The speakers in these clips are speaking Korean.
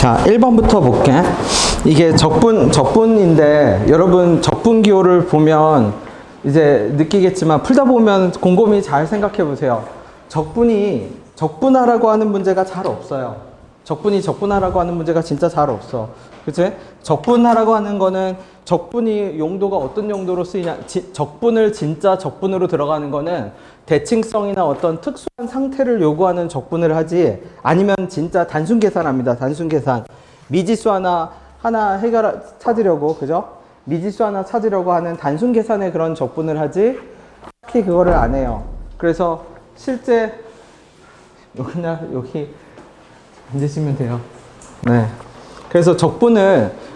자, 1번부터 볼게. 이게 적분인데, 여러분 적분 기호를 보면 이제 느끼겠지만, 풀다 보면 곰곰이 잘 생각해 보세요. 적분하라고 하는 문제가 잘 없어요. 적분하라고 하는 문제가 진짜 잘 없어. 그치? 적분하라고 하는 거는 적분이 용도가 어떤 용도로 쓰이냐, 적분을 진짜 적분으로 들어가는 거는 대칭성이나 어떤 특수한 상태를 요구하는 적분을 하지, 아니면 진짜 단순 계산합니다. 단순 계산. 미지수 하나 찾으려고, 그죠? 미지수 하나 찾으려고 하는 단순 계산의 그런 적분을 하지, 딱히 그거를 안 해요. 그래서 실제, 여기 앉으시면 돼요. 네. 그래서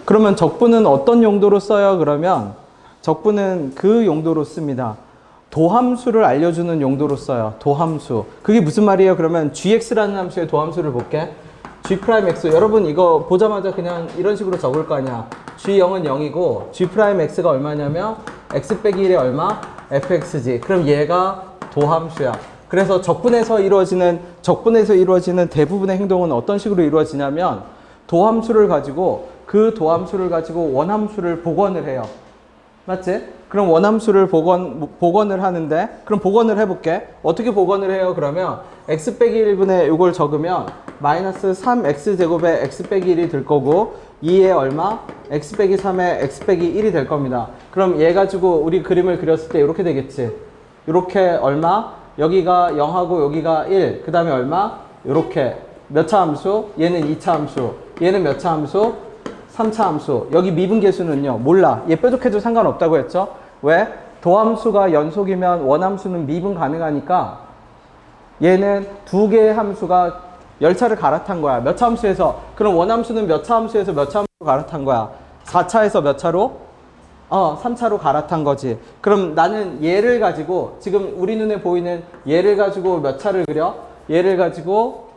그러면 적분은 어떤 용도로 써요? 그러면 적분은 그 용도로 씁니다. 도함수를 알려주는 용도로 써요. 도함수. 그게 무슨 말이에요? 그러면 gx라는 함수의 도함수를 볼게. g'x. 여러분 이거 보자마자 그냥 이런 식으로 적을 거 아니야. g0은 0이고 g'x가 얼마냐면 x 빼기 1이 얼마? fx지. 그럼 얘가 도함수야. 그래서 적분에서 이루어지는 대부분의 행동은 어떤 식으로 이루어지냐면, 도함수를 가지고 원함수를 복원을 해요. 맞지? 그럼 원함수를 복원을 하는데, 그럼 복원을 해볼게. 어떻게 복원을 해요? 그러면 x 빼기 1분의 이걸 적으면 마이너스 3x제곱에 x 빼기 1이 될 거고, 2에 얼마? x 빼기 3에 x 빼기 1이 될 겁니다. 그럼 얘 가지고 우리 그림을 그렸을 때 이렇게 되겠지. 이렇게 얼마? 여기가 0하고 여기가 1. 그 다음에 얼마? 이렇게. 몇 차 함수? 얘는 2차 함수. 얘는 몇 차 함수? 3차 함수. 여기 미분계수는요? 몰라. 얘 뾰족해도 상관없다고 했죠? 왜? 도함수가 연속이면 원함수는 미분 가능하니까 얘는 두 개의 함수가 열차를 갈아탄 거야. 몇 차 함수에서. 그럼 원함수는 몇 차 함수에서 몇 차 함수로 갈아탄 거야? 4차에서 몇 차로? 3차로 갈아탄 거지. 그럼 나는 얘를 가지고, 지금 우리 눈에 보이는 얘를 가지고 몇 차를 그려? 얘를 가지고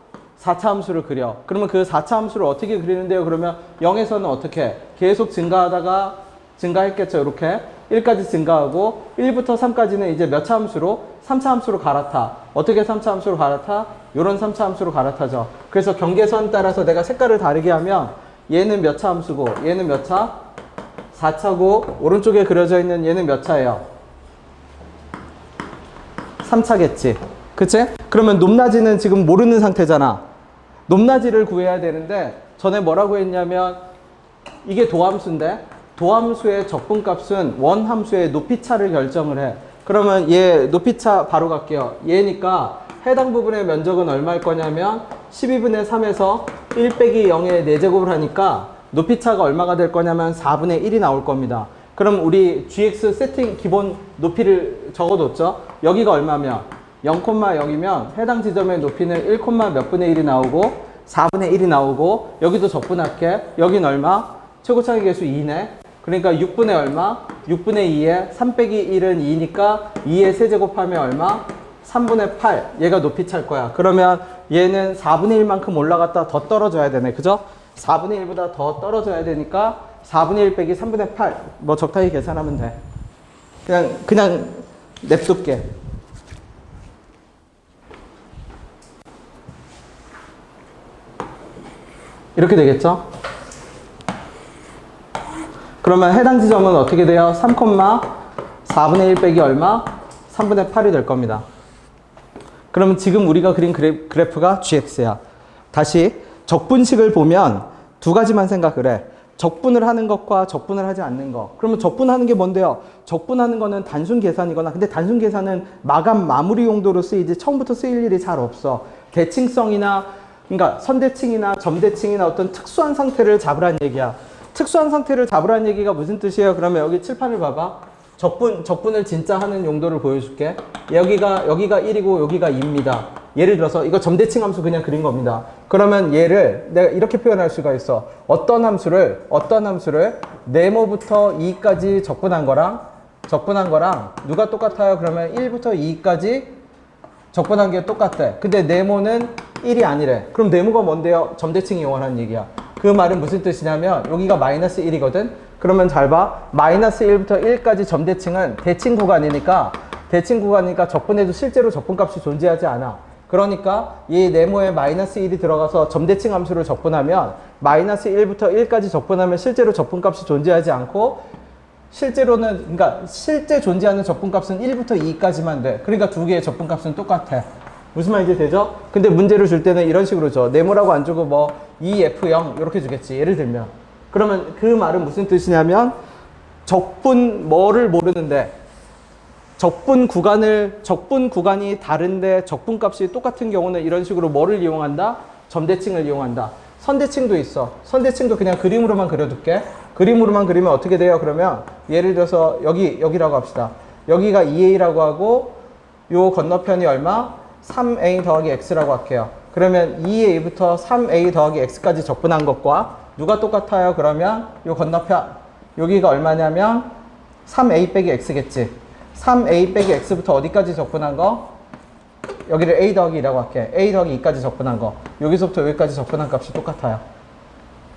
4차 함수를 그려. 그러면 그 4차 함수를 어떻게 그리는데요? 그러면 0에서는 어떻게? 계속 증가하다가 증가했겠죠. 이렇게 1까지 증가하고 1부터 3까지는 이제 몇 차 함수로? 3차 함수로 갈아타. 어떻게 3차 함수로 갈아타? 요런 3차 함수로 갈아타죠. 그래서 경계선 따라서 내가 색깔을 다르게 하면 얘는 몇 차 함수고 얘는 몇 차? 4차고 오른쪽에 그려져 있는 얘는 몇 차예요? 3차겠지. 그치? 그러면 높낮이는 지금 모르는 상태잖아. 높낮이를 구해야 되는데, 전에 뭐라고 했냐면 이게 도함수인데, 도함수의 적분값은 원함수의 높이차를 결정을 해. 그러면 얘 높이차 바로 갈게요. 얘니까 해당 부분의 면적은 얼마일 거냐면 12분의 3에서 1 빼기 0의 4제곱을 하니까 높이차가 얼마가 될 거냐면 4분의 1이 나올 겁니다. 그럼 우리 gx 세팅 기본 높이를 적어뒀죠? 여기가 얼마면? 0,0이면 해당 지점의 높이는 1, 몇 분의 1이 나오고 4분의 1이 나오고, 여기도 적분할게. 여긴 얼마? 최고차의 개수 2네. 그러니까 6분의 얼마? 6분의 2에 3 빼기 1은 2니까 2에 세제곱하면 얼마? 3분의 8. 얘가 높이차일 거야. 그러면 얘는 4분의 1만큼 올라갔다 더 떨어져야 되네. 그죠? 4분의 1보다 더 떨어져야 되니까 4분의 1 빼기 3분의 8. 뭐 적당히 계산하면 돼. 그냥 냅둘게. 이렇게 되겠죠? 그러면 해당 지점은 어떻게 돼요? 3,4분의 1 빼기 얼마? 3분의 8이 될 겁니다. 그러면 지금 우리가 그린 그래프가 gx야. 다시 적분식을 보면 두 가지만 생각을 해. 적분을 하는 것과 적분을 하지 않는 것. 그러면 적분하는 게 뭔데요? 적분하는 거는 단순 계산이거나, 근데 단순 계산은 마무리 용도로 쓰이지 처음부터 쓰일 일이 잘 없어. 대칭성이나, 그러니까 선대칭이나 점대칭이나 어떤 특수한 상태를 잡으란 얘기야. 특수한 상태를 잡으란 얘기가 무슨 뜻이에요? 그러면 여기 칠판을 봐봐. 적분을 진짜 하는 용도를 보여줄게. 여기가 1이고 여기가 2입니다. 예를 들어서 이거 점대칭 함수 그냥 그린 겁니다. 그러면 얘를 내가 이렇게 표현할 수가 있어. 어떤 함수를 네모부터 2까지 적분한 거랑 누가 똑같아요? 그러면 1부터 2까지 적분한 게 똑같대. 근데 네모는 1이 아니래. 그럼 네모가 뭔데요? 점대칭이 이용하는 얘기야. 그 말은 무슨 뜻이냐면 여기가 마이너스 1이거든? 그러면 잘 봐. 마이너스 1부터 1까지 점대칭은 대칭 구간이니까 적분해도 실제로 적분값이 존재하지 않아. 그러니까 이 네모에 마이너스 1이 들어가서 점대칭 함수를 적분하면 마이너스 1부터 1까지 적분하면 실제로 적분값이 존재하지 않고 실제로는 그러니까 실제 존재하는 적분값은 1부터 2까지만 돼. 그러니까 두 개의 적분값은 똑같아. 무슨 말인지 되죠? 근데 문제를 줄 때는 이런 식으로 줘. 네모라고 안 주고 뭐 2F0 이렇게 주겠지. 예를 들면. 그러면 그 말은 무슨 뜻이냐면 적분 뭐를 모르는데 적분 구간이 다른데 적분값이 똑같은 경우는 이런 식으로 뭐를 이용한다? 점대칭을 이용한다. 선대칭도 있어. 선대칭도 그냥 그림으로만 그려둘게. 그림으로만 그리면 어떻게 돼요? 그러면 예를 들어서 여기라고 합시다. 여기가 2a라고 하고 요 건너편이 얼마? 3a 더하기 x라고 할게요. 그러면 2a부터 3a 더하기 x까지 적분한 것과 누가 똑같아요? 그러면 요 건너편 여기가 얼마냐면 3a 빼기 x겠지. 3a 빼기 x부터 어디까지 적분한 거? 여기를 a 더하기 2라고 할게. a 더하기 2까지 적분한 거. 여기서부터 여기까지 적분한 값이 똑같아요.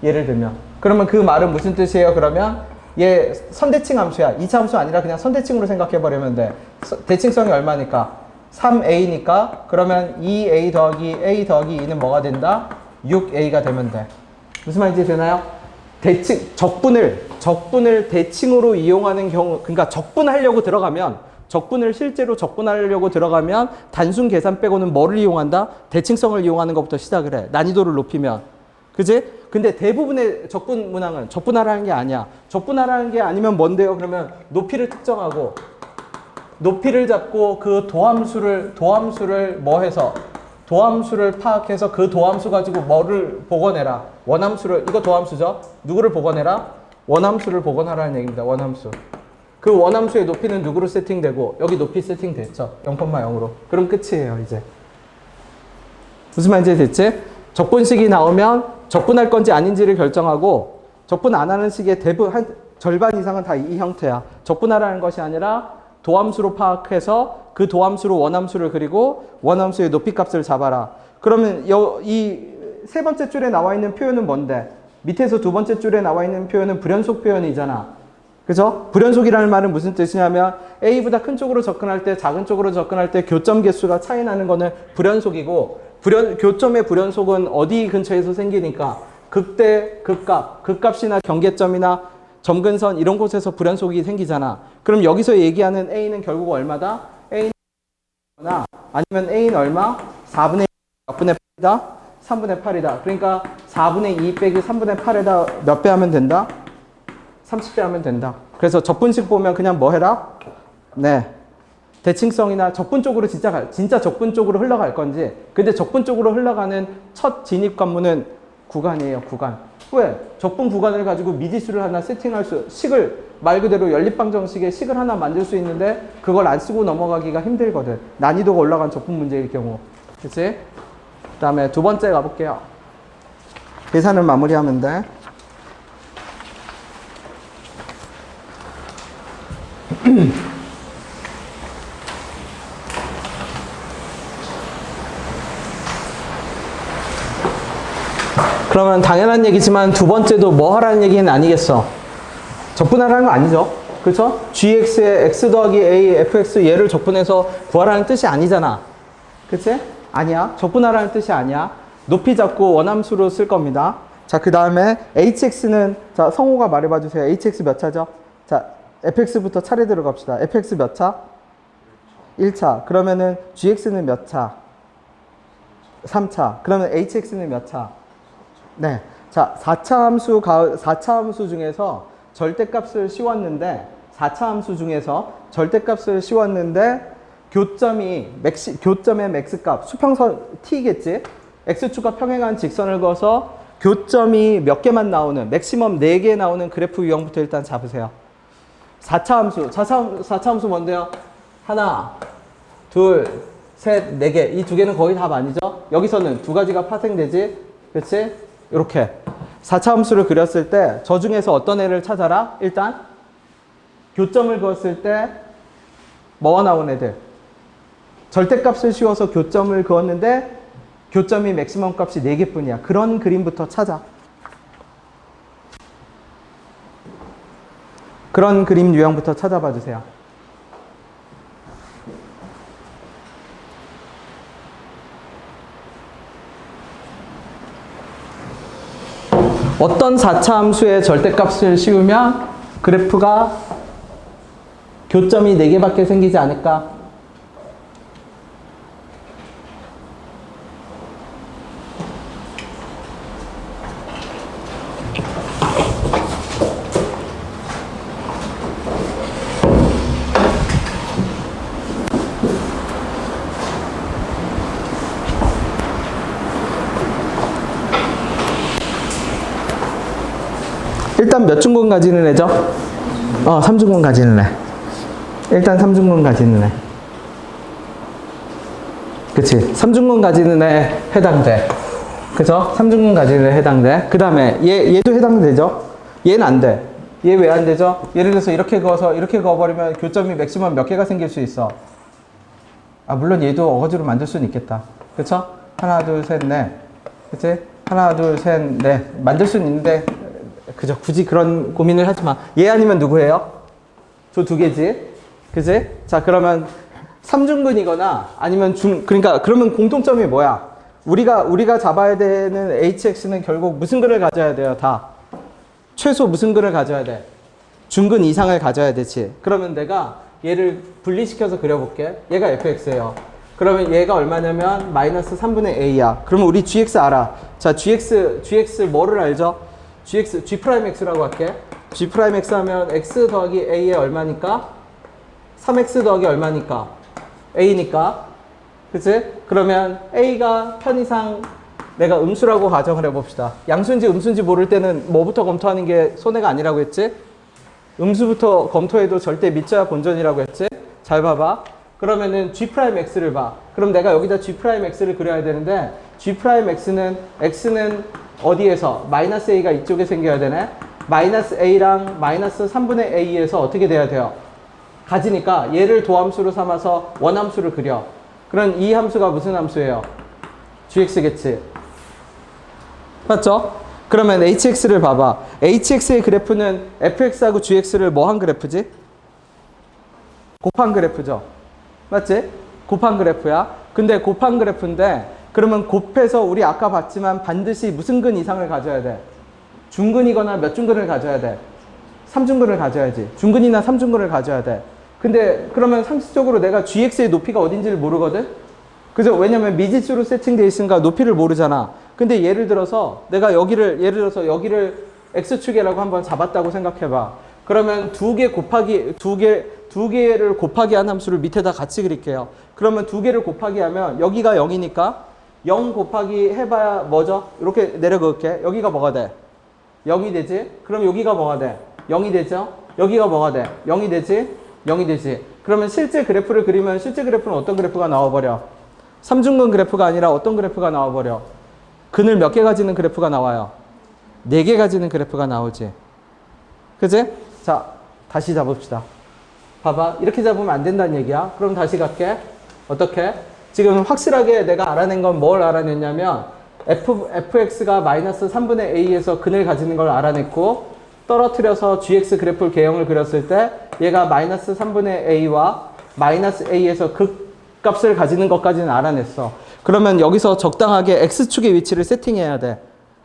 예를 들면. 그러면 그 말은 무슨 뜻이에요? 그러면 얘 선대칭 함수야. 2차 함수 아니라 그냥 선대칭으로 생각해버리면 돼. 대칭성이 얼마니까? 3a니까 그러면 2a 더하기 a 더하기 2는 뭐가 된다? 6a가 되면 돼. 무슨 말인지 되나요? 적분을 대칭으로 이용하는 경우, 그러니까 실제로 적분하려고 들어가면 단순 계산 빼고는 뭐를 이용한다? 대칭성을 이용하는 것부터 시작을 해. 난이도를 높이면. 그지? 근데 대부분의 적분 문항은 적분하라는 게 아니야. 적분하라는 게 아니면 뭔데요? 그러면 높이를 특정하고, 높이를 잡고 그 도함수를 뭐 해서? 도함수를 파악해서 그 도함수 가지고 뭐를 복원해라. 원함수를, 이거 도함수죠? 누구를 복원해라? 원함수를 복원하라는 얘기입니다. 원함수. 그 원함수의 높이는 누구로 세팅되고, 여기 높이 세팅됐죠? 0,0으로. 그럼 끝이에요, 이제. 무슨 말인지 됐지? 적분식이 나오면 적분할 건지 아닌지를 결정하고, 적분 안 하는 식의 한 절반 이상은 다 이 형태야. 적분하라는 것이 아니라 도함수로 파악해서 그 도함수로 원함수를 그리고 원함수의 높이값을 잡아라. 그러면 이 세 번째 줄에 나와 있는 표현은 뭔데? 밑에서 두 번째 줄에 나와 있는 표현은 불연속 표현이잖아. 그죠? 불연속이라는 말은 무슨 뜻이냐면 A보다 큰 쪽으로 접근할 때 작은 쪽으로 접근할 때 교점 개수가 차이 나는 거는 불연속이고 교점의 불연속은 어디 근처에서 생기니까 극대, 극값이나 경계점이나 점근선 이런 곳에서 불연속이 생기잖아. 그럼 여기서 얘기하는 A는 결국 얼마다? A는 얼마나? 아니면 A는 얼마? 4분의 1 몇 분의 8이다? 3분의 8이다. 그러니까 4분의 2 빼기 3분의 8에다 몇 배 하면 된다? 30배 하면 된다. 그래서 적분식 보면 그냥 뭐 해라? 네. 대칭성이나 적분 쪽으로 진짜 적분 쪽으로 흘러갈 건지. 근데 적분 쪽으로 흘러가는 첫 진입 관문은 구간이에요, 구간. 왜? 적분 구간을 가지고 미지수를 하나 세팅할 식을 말 그대로 연립방정식의 식을 하나 만들 수 있는데 그걸 안 쓰고 넘어가기가 힘들거든. 난이도가 올라간 적분 문제일 경우. 그치? 그 다음에 두 번째 가볼게요. 계산을 마무리하면 돼. 그러면 당연한 얘기지만 두 번째도 뭐 하라는 얘기는 아니겠어. 적분하라는 거 아니죠. 그렇죠? gx에 x 더하기 a fx 얘를 적분해서 구하라는 뜻이 아니잖아. 그치? 아니야. 적분하라는 뜻이 아니야. 높이 잡고 원함수로 쓸 겁니다. 자, 그 다음에 hx는, 자, 성우가 말해봐 주세요. hx 몇 차죠? 자, fx부터 차례 들어갑시다. fx 몇 차? 1차. 그러면은 gx는 몇 차? 3차. 그러면 hx는 몇 차? 네. 자, 4차 함수 중에서 절대값을 씌웠는데, 4차 함수 중에서 절대값을 씌웠는데, 교점의 맥스값, 수평선 t겠지? x축과 평행한 직선을 그어서 교점이 몇 개만 나오는, 맥시멈 4개 나오는 그래프 유형부터 일단 잡으세요. 4차 함수 뭔데요? 하나, 둘, 셋, 4개. 이 두 개는 거의 답 아니죠? 여기서는 두 가지가 파생되지? 그치? 이렇게. 4차 함수를 그렸을 때, 저 중에서 어떤 애를 찾아라? 일단, 교점을 그었을 때, 뭐가 나온 애들? 절대값을 씌워서 교점을 그었는데, 교점이 맥시멈 값이 4개 뿐이야. 그런 그림부터 찾아. 그런 그림 유형부터 찾아봐 주세요. 어떤 4차 함수의 절대값을 씌우면 그래프가 교점이 4개밖에 생기지 않을까? 일단 몇 중근 가지는 애죠? 3중근 가지는 애. 일단 3중근 가지는 애. 그치? 3중근 가지는 애 해당돼. 그죠? 3중근 가지는 애 해당돼. 그 다음에 얘도 해당되죠? 얘는 안 돼. 얘 왜 안 되죠? 예를 들어서 이렇게 그어서 이렇게 그어버리면 교점이 맥시멈 몇 개가 생길 수 있어? 물론 얘도 어거지로 만들 수는 있겠다. 그쵸? 하나, 둘, 셋, 넷. 그치? 하나, 둘, 셋, 넷. 만들 수는 있는데 그죠? 굳이 그런 고민을 하지 마. 얘 아니면 누구예요? 저 두 개지. 그지? 자, 그러면 3중근이거나 아니면 그러니까 그러면 공통점이 뭐야? 우리가 잡아야 되는 hx는 결국 무슨 근을 가져야 돼요? 다. 최소 무슨 근을 가져야 돼? 중근 이상을 가져야 되지. 그러면 내가 얘를 분리시켜서 그려볼게. 얘가 fx예요. 그러면 얘가 얼마냐면 마이너스 3분의 a야. 그러면 우리 gx 알아. 자, gx 뭐를 알죠? g'x라고 할게. g'x 하면 x 더하기 a의 얼마니까? 3x 더하기 얼마니까? a니까. 그치? 그러면 a가 편의상 내가 음수라고 가정을 해봅시다. 양수인지 음수인지 모를 때는 뭐부터 검토하는 게 손해가 아니라고 했지? 음수부터 검토해도 절대 밑져야 본전이라고 했지? 잘 봐봐. 그러면은 g'x를 봐. 그럼 내가 여기다 g'x를 그려야 되는데 g'x는 x는 어디에서? 마이너스 a가 이쪽에 생겨야 되네. 마이너스 a랑 마이너스 3분의 a에서 어떻게 돼야 돼요? 가지니까 얘를 도함수로 삼아서 원함수를 그려. 그럼 이 함수가 무슨 함수예요? gx겠지. 맞죠? 그러면 hx를 봐봐. hx의 그래프는 fx하고 gx를 뭐 한 그래프지? 곱한 그래프죠. 맞지? 곱한 그래프야. 근데 곱한 그래프인데 그러면 곱해서 우리 아까 봤지만 반드시 무슨 근 이상을 가져야 돼? 중근이거나 몇 중근을 가져야 돼? 3중근을 가져야지. 중근이나 3중근을 가져야 돼. 근데 그러면 상식적으로 내가 gx의 높이가 어딘지를 모르거든? 그죠? 왜냐면 미지수로 세팅되어 있으니까 높이를 모르잖아. 근데 예를 들어서 내가 여기를 x축이라고 한번 잡았다고 생각해봐. 그러면 두 개를 곱하기 한 함수를 밑에다 같이 그릴게요. 그러면 두 개를 곱하기 하면 여기가 0이니까 0 곱하기 해봐야 뭐죠? 이렇게 내려 그을게. 여기가 뭐가 돼? 0이 되지? 그럼 여기가 뭐가 돼? 0이 되죠? 여기가 뭐가 돼? 0이 되지? 0이 되지? 그러면 실제 그래프를 그리면 실제 그래프는 어떤 그래프가 나와버려? 3중근 그래프가 아니라 어떤 그래프가 나와버려? 근을 몇 개 가지는 그래프가 나와요? 4개 가지는 그래프가 나오지. 그지? 자, 다시 잡읍시다. 봐봐. 이렇게 잡으면 안 된다는 얘기야. 그럼 다시 갈게. 어떻게? 지금 확실하게 내가 알아낸 건 뭘 알아냈냐면 fx가 마이너스 3분의 a에서 근을 가지는 걸 알아냈고 떨어뜨려서 gx 그래프 개형을 그렸을 때 얘가 마이너스 3분의 a와 마이너스 a에서 극값을 가지는 것까지는 알아냈어. 그러면 여기서 적당하게 x축의 위치를 세팅해야 돼.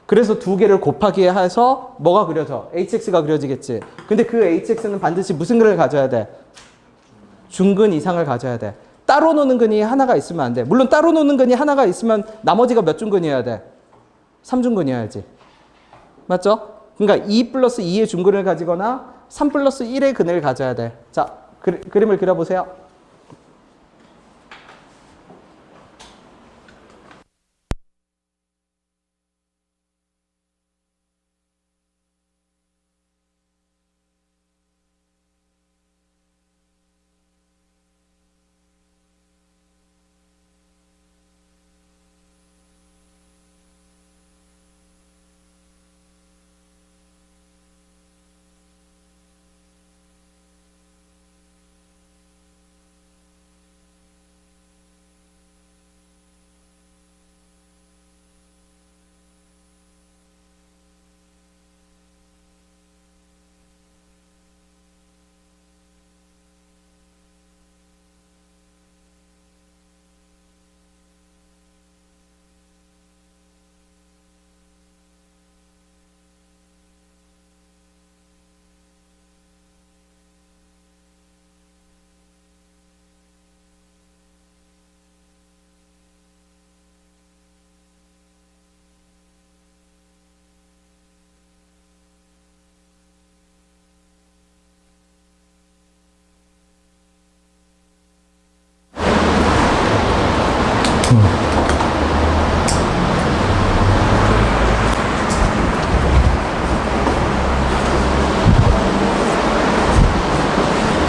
그래서 두 개를 곱하기 해서 뭐가 그려져? hx가 그려지겠지. 근데 그 hx는 반드시 무슨 근을 가져야 돼? 중근 이상을 가져야 돼. 따로 노는 근이 하나가 있으면 안 돼. 물론 따로 노는 근이 하나가 있으면 나머지가 몇 중근이어야 돼? 3중근이어야지. 맞죠? 그러니까 2 플러스 2의 중근을 가지거나 3 플러스 1의 근을 가져야 돼. 자, 그림을 그려보세요.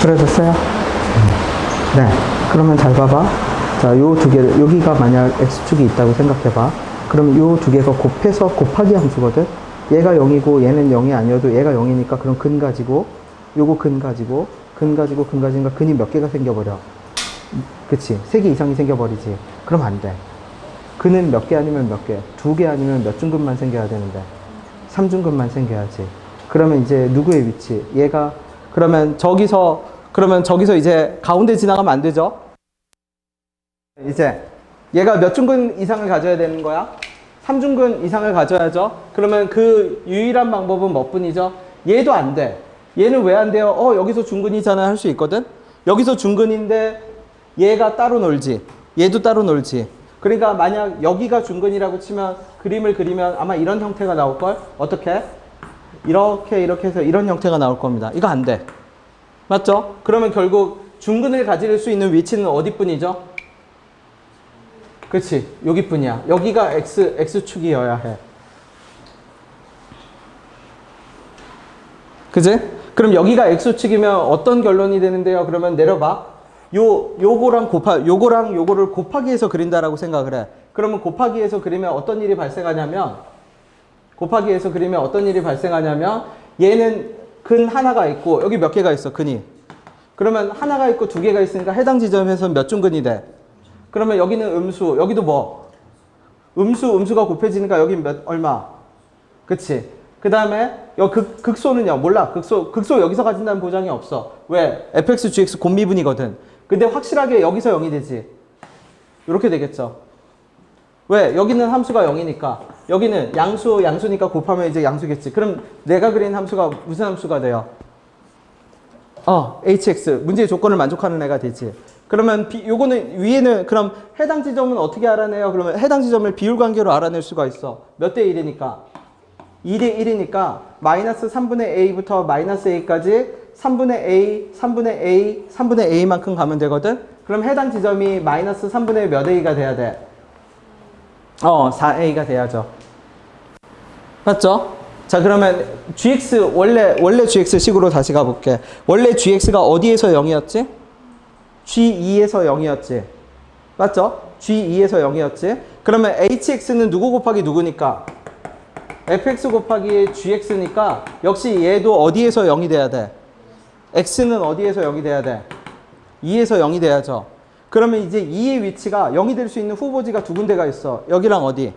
그려졌어요? 네. 그러면 잘 봐봐. 자, 요 두 개, 여기가 만약 x축이 있다고 생각해봐. 그러면 요 두 개가 곱해서 곱하기 함수거든? 얘가 0이고 얘는 0이 아니어도 얘가 0이니까 그럼 근 가지고, 요거 근 가지고, 근 가지고, 근 가지니까 근이 몇 개가 생겨버려. 그치? 3개 이상이 생겨버리지. 그럼 안 돼. 근은 몇 개 아니면 몇 개, 2개 아니면 몇 중근만 생겨야 되는데 3중근만 생겨야지. 그러면 이제 누구의 위치? 얘가 그러면 저기서 이제 가운데 지나가면 안 되죠? 이제 얘가 몇 중근 이상을 가져야 되는 거야? 3중근 이상을 가져야죠. 그러면 그 유일한 방법은 뭐뿐이죠? 얘도 안 돼. 얘는 왜 안 돼요? 여기서 중근이잖아 할 수 있거든? 여기서 중근인데 얘가 따로 놀지. 얘도 따로 놀지. 그러니까 만약 여기가 중근이라고 치면 그림을 그리면 아마 이런 형태가 나올걸? 어떻게? 이렇게 해서 이런 형태가 나올 겁니다. 이거 안 돼. 맞죠? 그러면 결국 중근을 가질 수 있는 위치는 어디뿐이죠? 그렇지. 여기뿐이야. 여기가 X축이어야 해. 그지? 그럼 여기가 X축이면 어떤 결론이 되는데요? 그러면 내려봐. 요거랑 요거를 곱하기 해서 그린다라고 생각을 해. 그러면 곱하기 해서 그리면 어떤 일이 발생하냐면 얘는 근 하나가 있고 여기 몇 개가 있어, 근이. 그러면 하나가 있고 2개가 있으니까 해당 지점에서 몇 중근이 돼? 그러면 여기는 음수, 여기도 뭐? 음수가 곱해지니까 여기 얼마? 그치? 그 다음에 여기 극소는요? 몰라. 극소 여기서 가진다는 보장이 없어. 왜? fx, gx 곱미분이거든. 근데 확실하게 여기서 0이 되지. 이렇게 되겠죠. 왜? 여기는 함수가 0이니까. 여기는 양수니까 곱하면 이제 양수겠지. 그럼 내가 그린 함수가 무슨 함수가 돼요? hx. 문제의 조건을 만족하는 애가 되지. 그러면 요거는 위에는 그럼 해당 지점은 어떻게 알아내요? 그러면 해당 지점을 비율 관계로 알아낼 수가 있어. 몇 대 1이니까? 2대 1이니까 마이너스 3분의 a부터 마이너스 a까지 3분의 a, 3분의 a, 3분의 a만큼 가면 되거든? 그럼 해당 지점이 마이너스 3분의 몇 a가 돼야 돼? 4a가 돼야죠. 맞죠? 자, 그러면 gx, 원래 gx 식으로 다시 가볼게. 원래 gx가 어디에서 0이었지? g2에서 0이었지. 맞죠? g2에서 0이었지. 그러면 hx는 누구 곱하기 누구니까? fx 곱하기 gx니까 역시 얘도 어디에서 0이 돼야 돼? x는 어디에서 0이 돼야 돼? 2에서 0이 돼야죠. 그러면 이제 2의 위치가 0이 될 수 있는 후보지가 두 군데가 있어. 여기랑 어디?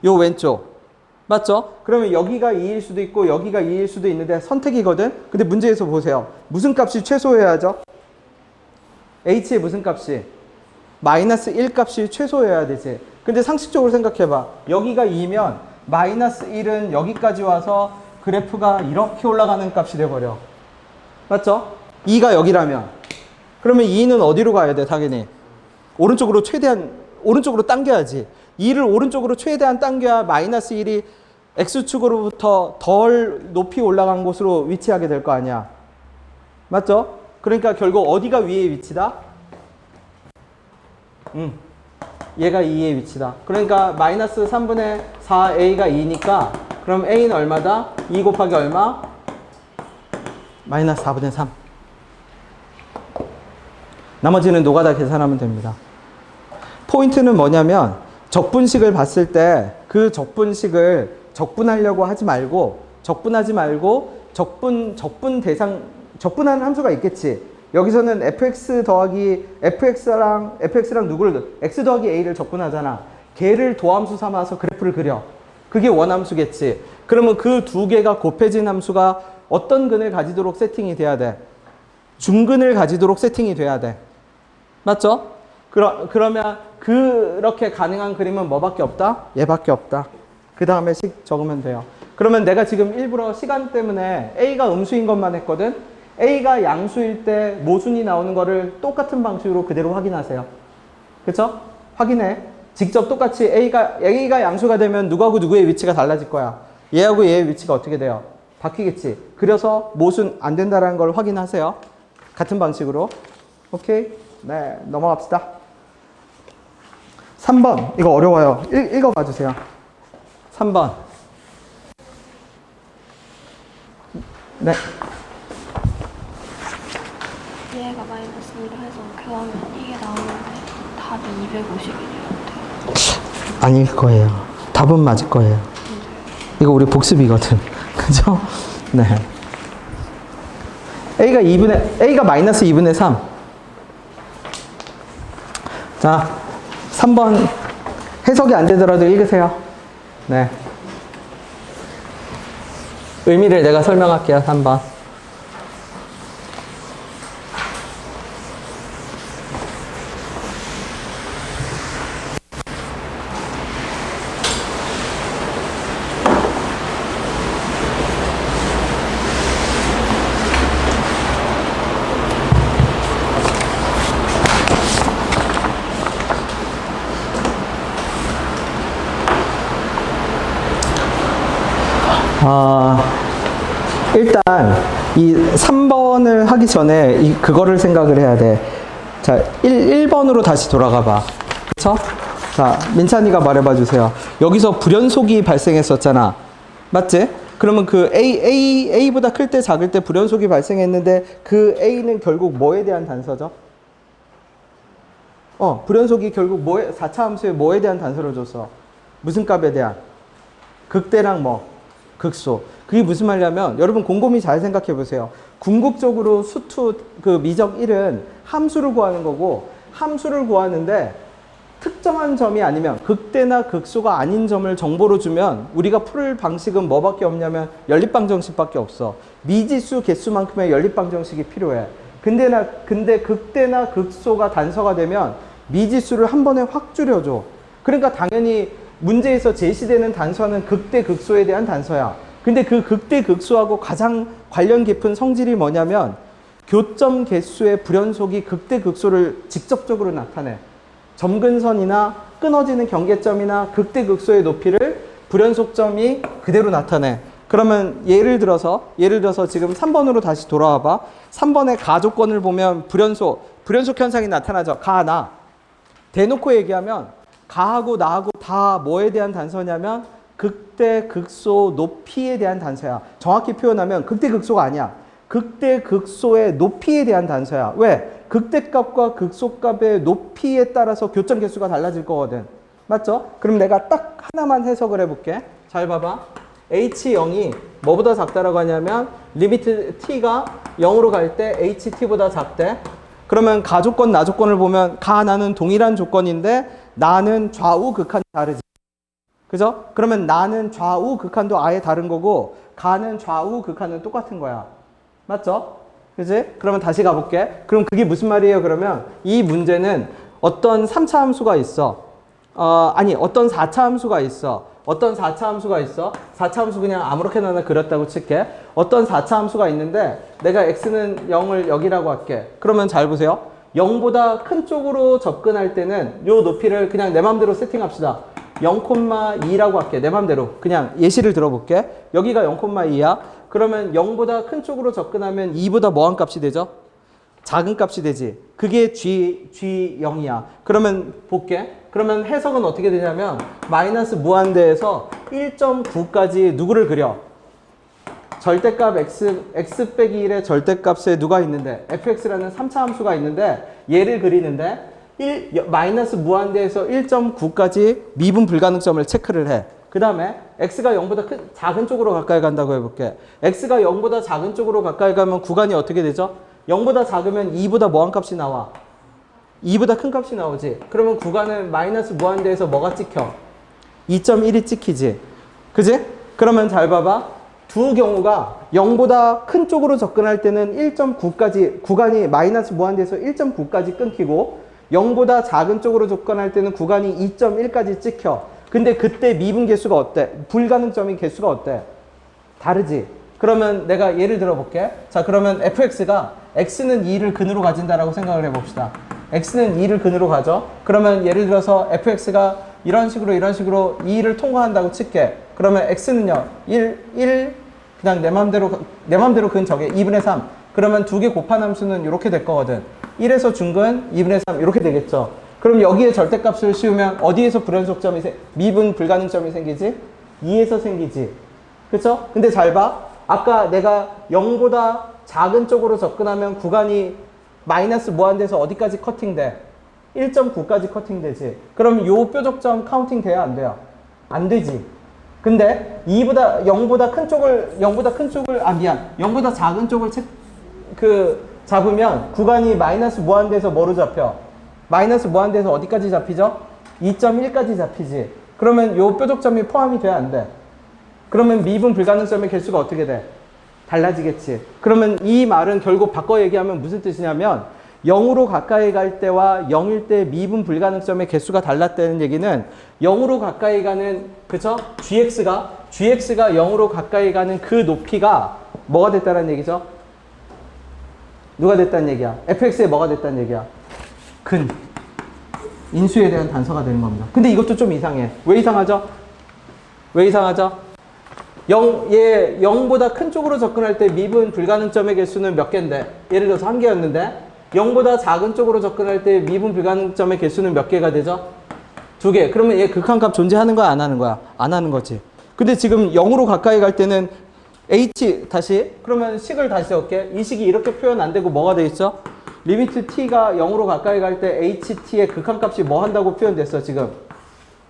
요 왼쪽. 맞죠? 그러면 여기가 2일 수도 있고 여기가 2일 수도 있는데 선택이거든? 근데 문제에서 보세요. 무슨 값이 최소여야죠? h의 무슨 값이? 마이너스 1 값이 최소여야 되지. 근데 상식적으로 생각해봐. 여기가 2면 마이너스 1은 여기까지 와서 그래프가 이렇게 올라가는 값이 돼버려. 맞죠? 2가 여기라면. 그러면 2는 어디로 가야 돼, 당연히? 오른쪽으로 당겨야지. 2를 오른쪽으로 최대한 당겨야 마이너스 1이 X축으로부터 덜 높이 올라간 곳으로 위치하게 될 거 아니야. 맞죠? 그러니까 결국 어디가 위의 위치다? 얘가 2의 위치다. 그러니까 마이너스 3분의 4a가 2니까 그럼 a는 얼마다? 2 곱하기 얼마? 마이너스 4분의 3. 나머지는 노가다 계산하면 됩니다. 포인트는 뭐냐면 적분식을 봤을 때 그 적분식을 적분하려고 하지 말고 적분하는 함수가 있겠지. 여기서는 fx 더하기 fx랑 x 더하기 a를 적분하잖아. 걔를 도함수 삼아서 그래프를 그려. 그게 원함수겠지. 그러면 그 두 개가 곱해진 함수가 어떤 근을 가지도록 세팅이 돼야 돼? 중근을 가지도록 세팅이 돼야 돼. 맞죠? 그러면 그렇게 가능한 그림은 뭐밖에 없다? 얘밖에 없다. 그 다음에 식 적으면 돼요. 그러면 내가 지금 일부러 시간 때문에 a가 음수인 것만 했거든? a가 양수일 때 모순이 나오는 거를 똑같은 방식으로 그대로 확인하세요. 그쵸? 확인해. 직접 똑같이 a가 양수가 되면 누구하고 누구의 위치가 달라질 거야. 얘하고 얘의 위치가 어떻게 돼요? 바뀌겠지. 그래서 모순 안 된다는 걸 확인하세요. 같은 방식으로. 오케이? 네, 넘어갑시다. 3번. 이거 어려워요. 읽어봐 주세요. 3번. 네. 얘가 마이너스 2로 해서 교하면 이게 나오는데 답이 250일이었대요. 아닐 거예요. 답은 맞을 거예요. 이거 우리 복습이거든. 그죠? 네. A가 마이너스 2분의 3. 자, 3번 해석이 안 되더라도 읽으세요. 네. 의미를 내가 설명할게요. 3번. 일단 이 3번을 하기 전에 그거를 생각을 해야 돼. 자, 1번으로 다시 돌아가 봐. 그쵸? 자, 민찬이가 말해봐 주세요. 여기서 불연속이 발생했었잖아. 맞지? 그러면 그 A보다 클 때 작을 때 불연속이 발생했는데 그 A는 결국 뭐에 대한 단서죠? 불연속이 결국 4차 함수에 뭐에 대한 단서를 줬어? 무슨 값에 대한? 극대랑 뭐? 극소. 그게 무슨 말이냐면 여러분 곰곰이 잘 생각해 보세요. 궁극적으로 수투 그 미적 1은 함수를 구하는 거고 함수를 구하는데 특정한 점이 아니면 극대나 극소가 아닌 점을 정보로 주면 우리가 풀 방식은 뭐밖에 없냐면 연립방정식밖에 없어. 미지수 개수만큼의 연립방정식이 필요해. 근데 극대나 극소가 단서가 되면 미지수를 한 번에 확 줄여줘. 그러니까 당연히 문제에서 제시되는 단서는 극대 극소에 대한 단서야. 근데 그 극대 극소하고 가장 관련 깊은 성질이 뭐냐면 교점 개수의 불연속이 극대 극소를 직접적으로 나타내. 점근선이나 끊어지는 경계점이나 극대 극소의 높이를 불연속점이 그대로 나타내. 그러면 예를 들어서 지금 3번으로 다시 돌아와 봐. 3번의 가조건을 보면 불연속 현상이 나타나죠. 가, 나. 대놓고 얘기하면 가하고 나하고 다 뭐에 대한 단서냐면 극대 극소 높이에 대한 단서야. 정확히 표현하면 극대 극소가 아니야. 극대 극소의 높이에 대한 단서야. 왜? 극대값과 극소값의 높이에 따라서 교점 개수가 달라질 거거든. 맞죠? 그럼 내가 딱 하나만 해석을 해볼게. 잘 봐봐. H0이 뭐보다 작다라고 하냐면 리미트 t가 0으로 갈 때 HT보다 작대. 그러면 가조건, 나조건을 보면 가, 나는 동일한 조건인데 나는 좌우 극한이 다르지. 그죠? 그러면 나는 좌우 극한도 아예 다른 거고 가는 좌우 극한은 똑같은 거야. 맞죠? 그지? 그러면 다시 가볼게. 그럼 그게 무슨 말이에요? 그러면 이 문제는 어떤 3차 함수가 있어. 어떤 4차 함수가 있어. 어떤 4차 함수가 있어? 4차 함수 그냥 아무렇게나 그렸다고 칠게. 어떤 4차 함수가 있는데 내가 x는 0을 여기라고 할게. 그러면 잘 보세요. 0보다 큰 쪽으로 접근할 때는 요 높이를 그냥 내 맘대로 세팅합시다. 0,2라고 할게. 내 맘대로. 그냥 예시를 들어볼게. 여기가 0,2야. 그러면 0보다 큰 쪽으로 접근하면 2보다 뭐한 값이 되죠? 작은 값이 되지. 그게 G0이야. 그러면 볼게. 그러면 해석은 어떻게 되냐면 마이너스 무한대에서 1.9까지 누구를 그려? 절대값 x 빼기 1의 절대값에 누가 있는데 fx라는 3차 함수가 있는데 얘를 그리는데 마이너스 무한대에서 1.9까지 미분 불가능점을 체크를 해. 그 다음에 x가 0보다 작은 쪽으로 가까이 간다고 해볼게. x가 0보다 작은 쪽으로 가까이 가면 구간이 어떻게 되죠? 0보다 작으면 2보다 뭐한 값이 나와? 2보다 큰 값이 나오지. 그러면 구간은 마이너스 무한대에서 뭐가 찍혀? 2.1이 찍히지. 그지? 그러면 잘 봐봐. 두 경우가 0보다 큰 쪽으로 접근할 때는 1.9까지 구간이 마이너스 무한대에서 1.9까지 끊기고 0보다 작은 쪽으로 접근할 때는 구간이 2.1까지 찍혀. 근데 그때 미분 개수가 어때? 불가능점이 개수가 어때? 다르지. 그러면 내가 예를 들어 볼게. 자, 그러면 fx가 x는 2를 근으로 가진다라고 생각을 해봅시다. x는 2를 근으로 가죠. 그러면 예를 들어서 fx가 이런 식으로 2를 통과한다고 칠게. 그러면 x는요. 1 그냥 내 맘대로 근 저게 2분의 3. 그러면 두 개 곱한 함수는 이렇게 될 거거든. 1에서 중근 2분의 3 이렇게 되겠죠. 그럼 여기에 절대값을 씌우면 어디에서 불연속점이 미분 불가능점이 생기지? 2에서 생기지. 그쵸? 근데 잘 봐. 아까 내가 0보다 작은 쪽으로 접근하면 구간이 마이너스 무한대에서 어디까지 커팅돼? 1.9까지 커팅되지. 그럼 요 뾰족점 카운팅 돼야 안 돼요? 안 되지. 근데 0보다 큰 쪽을, 미안. 0보다 작은 쪽을 잡으면 구간이 마이너스 무한대에서 뭐로 잡혀? 마이너스 무한대에서 어디까지 잡히죠? 2.1까지 잡히지. 그러면 요 뾰족점이 포함이 돼야 안 돼? 그러면 미분 불가능점의 개수가 어떻게 돼? 달라지겠지. 그러면 이 말은 결국 바꿔 얘기하면 무슨 뜻이냐면 0으로 가까이 갈 때와 0일 때 미분 불가능점의 개수가 달랐다는 얘기는 0으로 가까이 가는, 그쵸? gx가 0으로 가까이 가는 그 높이가 뭐가 됐다는 얘기죠? 누가 됐다는 얘기야? fx에 뭐가 됐다는 얘기야? 근. 인수에 대한 단서가 되는 겁니다. 근데 이것도 좀 이상해. 왜 이상하죠? 0보다 큰 쪽으로 접근할 때 미분 불가능점의 개수는 몇 개인데? 예를 들어서 1개였는데 0보다 작은 쪽으로 접근할 때 미분 불가능점의 개수는 몇 개가 되죠? 2개. 그러면 얘 극한값 존재하는 거야? 안 하는 거야? 안 하는 거지. 근데 지금 0으로 가까이 갈 때는 그러면 식을 다시 적을게. 이 식이 이렇게 표현 안 되고 뭐가 돼 있죠? 리미트 t가 0으로 가까이 갈 때 ht의 극한값이 뭐 한다고 표현됐어 지금?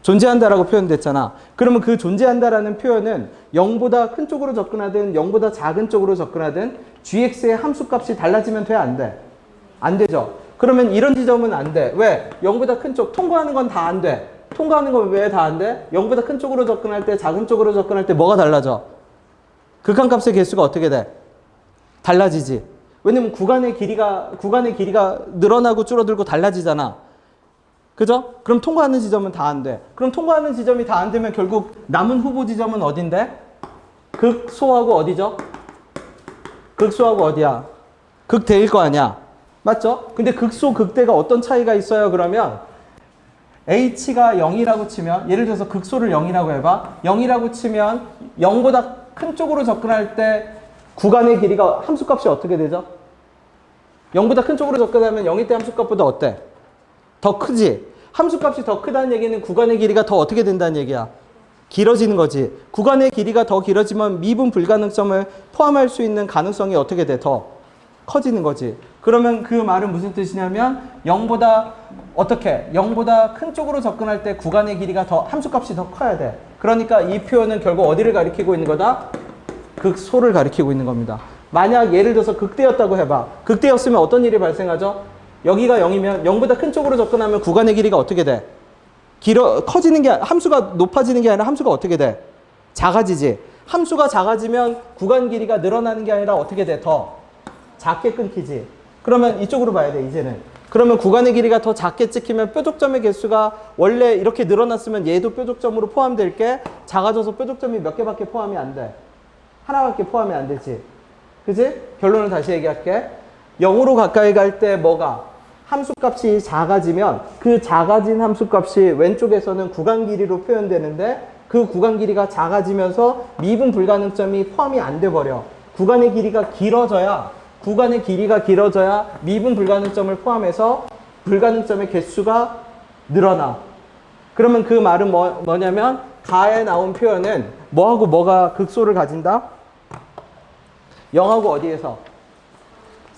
존재한다라고 표현됐잖아. 그러면 그 존재한다라는 표현은 0보다 큰 쪽으로 접근하든 0보다 작은 쪽으로 접근하든 gx의 함수값이 달라지면 돼? 안 돼? 안 되죠. 그러면 이런 지점은 안 돼. 왜? 0보다 큰 쪽 통과하는 건 다 안 돼. 통과하는 건 왜 다 안 돼? 0보다 큰 쪽으로 접근할 때 작은 쪽으로 접근할 때 뭐가 달라져? 극한값의 개수가 어떻게 돼? 달라지지. 왜냐면 구간의 길이가 늘어나고 줄어들고 달라지잖아. 그죠? 그럼 통과하는 지점은 다 안 돼. 그럼 통과하는 지점이 다 안 되면 결국 남은 후보 지점은 어딘데? 극소하고 어디죠? 극소하고 어디야? 극대일 거 아니야. 맞죠? 근데 극소, 극대가 어떤 차이가 있어요? 그러면 h가 0이라고 치면, 예를 들어서 극소를 0이라고 해봐. 0이라고 치면 0보다 큰 쪽으로 접근할 때 구간의 길이가 함수값이 어떻게 되죠? 0보다 큰 쪽으로 접근하면 0일 때 함수값보다 어때? 더 크지? 함수값이 더 크다는 얘기는 구간의 길이가 더 어떻게 된다는 얘기야? 길어지는 거지. 구간의 길이가 더 길어지면 미분 불가능점을 포함할 수 있는 가능성이 어떻게 돼? 더 커지는 거지. 그러면 그 말은 무슨 뜻이냐면 0보다 큰 쪽으로 접근할 때 구간의 길이가 함수값이 더 커야 돼. 그러니까 이 표현은 결국 어디를 가리키고 있는 거다? 극소를 가리키고 있는 겁니다. 만약 예를 들어서 극대였다고 해봐. 극대였으면 어떤 일이 발생하죠? 여기가 0이면 0보다 큰 쪽으로 접근하면 구간의 길이가 어떻게 돼? 커지는 게, 함수가 높아지는 게 아니라 함수가 어떻게 돼? 작아지지. 함수가 작아지면 구간 길이가 늘어나는 게 아니라 어떻게 돼? 더 작게 끊기지. 그러면 이쪽으로 봐야 돼, 이제는. 그러면 구간의 길이가 더 작게 찍히면 뾰족점의 개수가 원래 이렇게 늘어났으면 얘도 뾰족점으로 포함될 게 작아져서 뾰족점이 몇 개밖에 포함이 안 돼. 하나밖에 포함이 안 되지. 그지? 결론을 다시 얘기할게. 0으로 가까이 갈 때 뭐가? 함수값이 작아지면 그 작아진 함수값이 왼쪽에서는 구간 길이로 표현되는데 그 구간 길이가 작아지면서 미분 불가능점이 포함이 안 돼 버려. 구간의 길이가 길어져야 미분 불가능점을 포함해서 불가능점의 개수가 늘어나. 그러면 그 말은 뭐냐면 가에 나온 표현은 뭐하고 뭐가 극소를 가진다? 0하고 어디에서?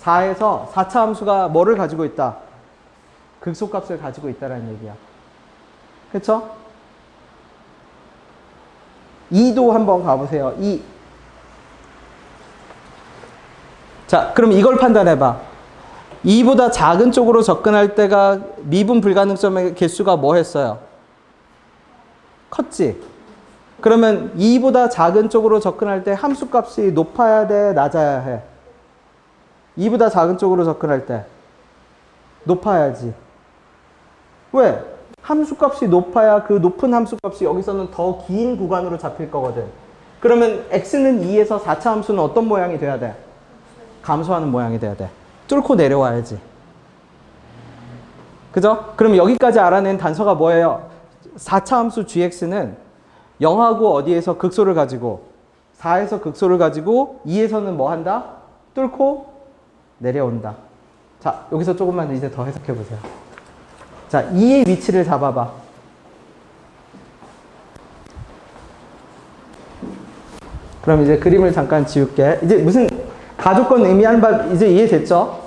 4에서 4차 함수가 뭐를 가지고 있다? 극소값을 가지고 있다라는 얘기야. 그쵸? 2도 한번 가보세요. 2. 자, 그럼 이걸 판단해봐. 2보다 작은 쪽으로 접근할 때가 미분 불가능점의 개수가 뭐 했어요? 컸지? 그러면 2보다 작은 쪽으로 접근할 때 함수값이 높아야 돼? 낮아야 해? 2보다 작은 쪽으로 접근할 때 높아야지. 왜? 함수값이 높아야 그 높은 함수값이 여기서는 더 긴 구간으로 잡힐 거거든. 그러면 x는 2에서 4차 함수는 어떤 모양이 돼야 돼? 감소하는 모양이 돼야 돼. 뚫고 내려와야지. 그죠? 그럼 여기까지 알아낸 단서가 뭐예요? 4차 함수 gx는 0하고 어디에서 극소를 가지고 4에서 극소를 가지고 2에서는 뭐 한다? 뚫고 내려온다. 자, 여기서 조금만 이제 더 해석해 보세요. 자, 2의 위치를 잡아봐. 그럼 이제 그림을 잠깐 지울게. 이제 무슨 가조건 의미하는 바 이제 이해됐죠?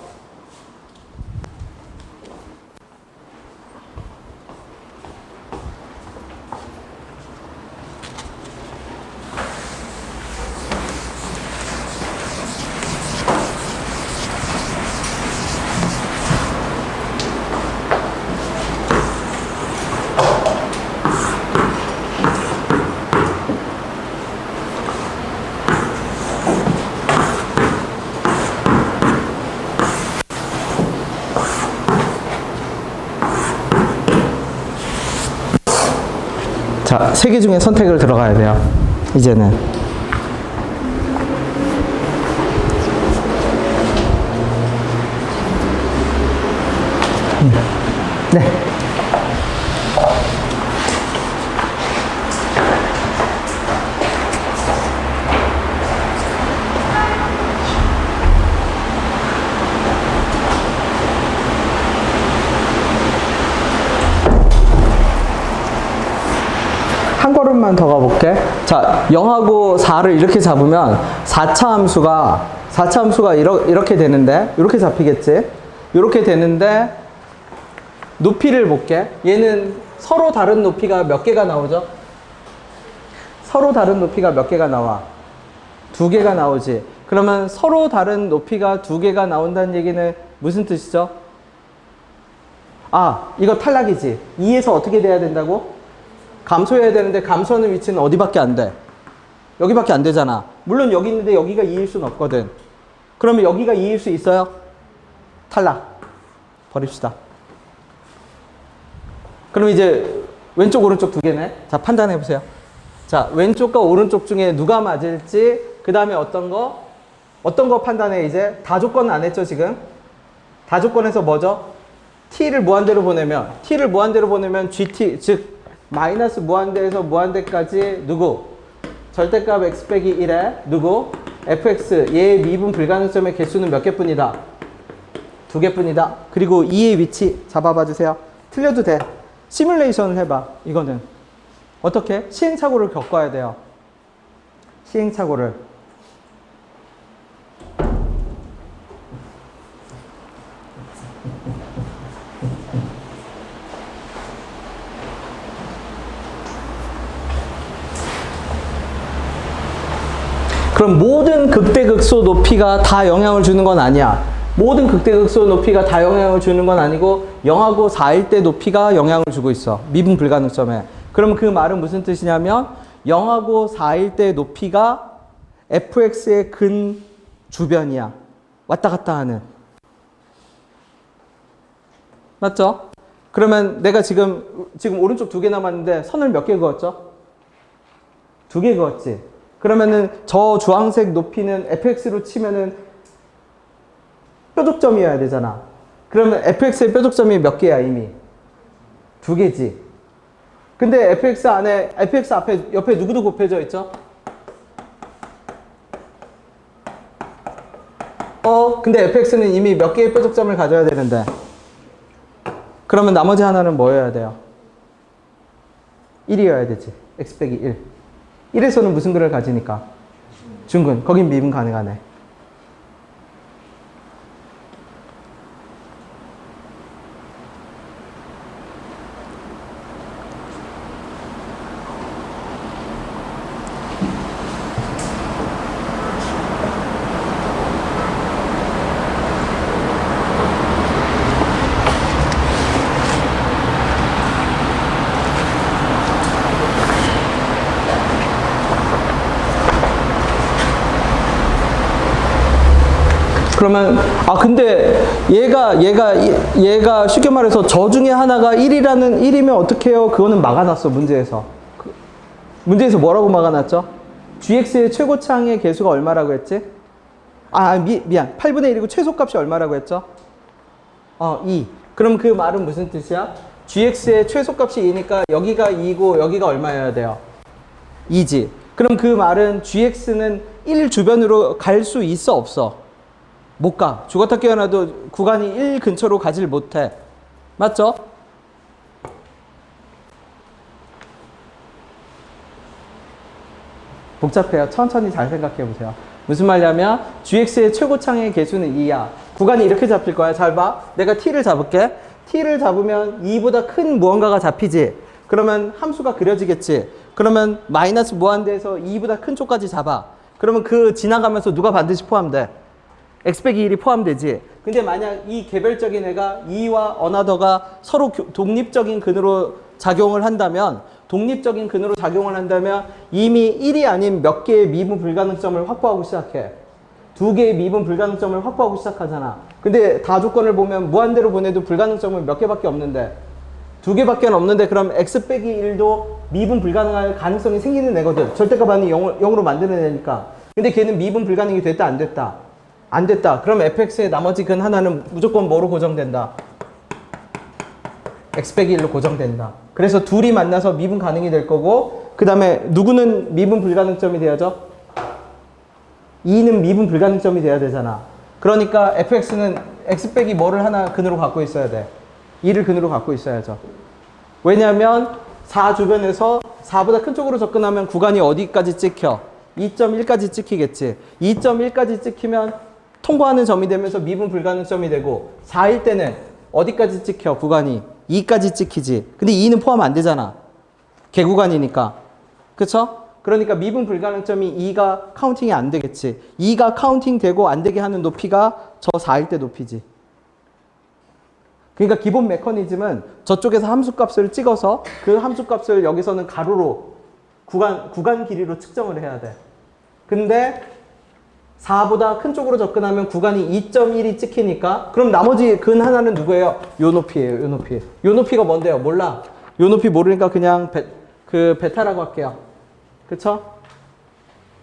자, 세 개 중에 선택을 들어가야 돼요. 이제는. 네. 한 걸음만 더 가볼게. 자, 0하고 4를 이렇게 잡으면 4차 함수가 이렇게 되는데, 이렇게 잡히겠지? 이렇게 되는데, 높이를 볼게. 얘는 서로 다른 높이가 몇 개가 나오죠? 서로 다른 높이가 몇 개가 나와? 2개가 나오지. 그러면 서로 다른 높이가 2개가 나온다는 얘기는 무슨 뜻이죠? 아, 이거 탈락이지. 2에서 어떻게 돼야 된다고? 감소해야 되는데 감소하는 위치는 어디밖에 안 돼? 여기밖에 안 되잖아. 물론 여기 있는데 여기가 2일 수는 없거든. 그러면 여기가 2일 수 있어요? 탈락. 버립시다. 그럼 이제 왼쪽 오른쪽 2개네. 자, 판단해 보세요. 자, 왼쪽과 오른쪽 중에 누가 맞을지, 그 다음에 어떤 거 판단해. 이제 다 조건 안 했죠 지금? 다 조건에서 뭐죠? t를 무한대로 보내면 gt, 즉 마이너스 무한대에서 무한대까지 누구? 절대값 x 빼기 1에 누구? fx, 얘의 미분 불가능점의 개수는 몇 개뿐이다? 2개뿐이다. 그리고 2의 위치 잡아봐 주세요. 틀려도 돼. 시뮬레이션을 해봐. 이거는 어떻게? 시행착오를 겪어야 돼요. 시행착오를. 그럼 모든 극대극소 높이가 다 영향을 주는 건 아니야. 모든 극대극소 높이가 다 영향을 주는 건 아니고 0하고 4일 때 높이가 영향을 주고 있어. 미분 불가능점에. 그럼 그 말은 무슨 뜻이냐면 0하고 4일 때 높이가 fx의 근 주변이야. 왔다 갔다 하는. 맞죠? 그러면 내가 지금 오른쪽 2개 남았는데 선을 몇 개 그었죠? 2개 그었지. 그러면은 저 주황색 높이는 fx로 치면은 뾰족점이어야 되잖아. 그러면 fx의 뾰족점이 몇 개야 이미? 2개지. 근데 fx 앞에 옆에 누구도 곱해져 있죠? 근데 fx는 이미 몇 개의 뾰족점을 가져야 되는데. 그러면 나머지 하나는 뭐여야 돼요? 1이어야 되지. x 빼기 1. 1에서는 무슨 근을 가지니까? 중근. 거긴 미분 가능하네. 그러면 근데 얘가 쉽게 말해서 저 중에 하나가 1이면 어떻게 해요? 그거는 막아놨어 문제에서. 문제에서 뭐라고 막아놨죠? gx의 최고창의 개수가 얼마라고 했지? 미안 8분의 1이고 최소값이 얼마라고 했죠? 2. 그럼 그 말은 무슨 뜻이야? gx의 최소값이 2니까 여기가 2고 여기가 얼마여야 돼요? 2지. 그럼 그 말은 gx는 1 주변으로 갈 수 있어 없어? 못 가. 죽었다 깨어나도 구간이 1 근처로 가질 못해. 맞죠? 복잡해요. 천천히 잘 생각해 보세요. 무슨 말이냐면 gx의 최고창의 개수는 2야. 구간이 이렇게 잡힐 거야. 잘 봐. 내가 t를 잡을게. t를 잡으면 2보다 큰 무언가가 잡히지. 그러면 함수가 그려지겠지. 그러면 마이너스 무한대에서 2보다 큰 쪽까지 잡아. 그러면 그 지나가면서 누가 반드시 포함돼? x 빼기 1이 포함되지. 근데 만약 이 개별적인 애가 2와 어나더가 서로 독립적인 근으로 작용을 한다면 이미 1이 아닌 몇 개의 미분 불가능점을 확보하고 시작해. 2개의 미분 불가능점을 확보하고 시작하잖아. 근데 다 조건을 보면 무한대로 보내도 불가능점은 몇 개밖에 없는데 두 개밖에 없는데 그럼 x 빼기 1도 미분 불가능할 가능성이 생기는 애거든. 절대값 안이 0으로 만드는 애니까. 근데 걔는 미분 불가능이 됐다 안 됐다? 안 됐다. 그럼 fx의 나머지 근 하나는 무조건 뭐로 고정된다? x 빼기 1로 고정된다. 그래서 둘이 만나서 미분 가능이 될 거고 그 다음에 누구는 미분 불가능점이 되어져? 2는 미분 불가능점이 돼야 되잖아. 그러니까 fx는 x 빼기 뭐를 하나 근으로 갖고 있어야 돼? 2를 근으로 갖고 있어야죠. 왜냐하면 4 주변에서 4보다 큰 쪽으로 접근하면 구간이 어디까지 찍혀? 2.1까지 찍히겠지. 2.1까지 찍히면 통과하는 점이 되면서 미분 불가능점이 되고 4일 때는 어디까지 찍혀? 구간이 2까지 찍히지. 근데 2는 포함 안 되잖아. 개구간이니까. 그쵸? 그러니까 미분 불가능점이 2가 카운팅이 안 되겠지. 2가 카운팅 되고 안 되게 하는 높이가 저 4일 때 높이지. 그러니까 기본 메커니즘은 저쪽에서 함수값을 찍어서 그 함수값을 여기서는 가로로 구간 길이로 측정을 해야 돼. 근데 4보다 큰 쪽으로 접근하면 구간이 2.1이 찍히니까 그럼 나머지 근 하나는 누구예요? 요 높이예요. 요 높이. 요 높이가 뭔데요? 몰라. 요 높이 모르니까 그냥 베타라고 할게요. 그쵸?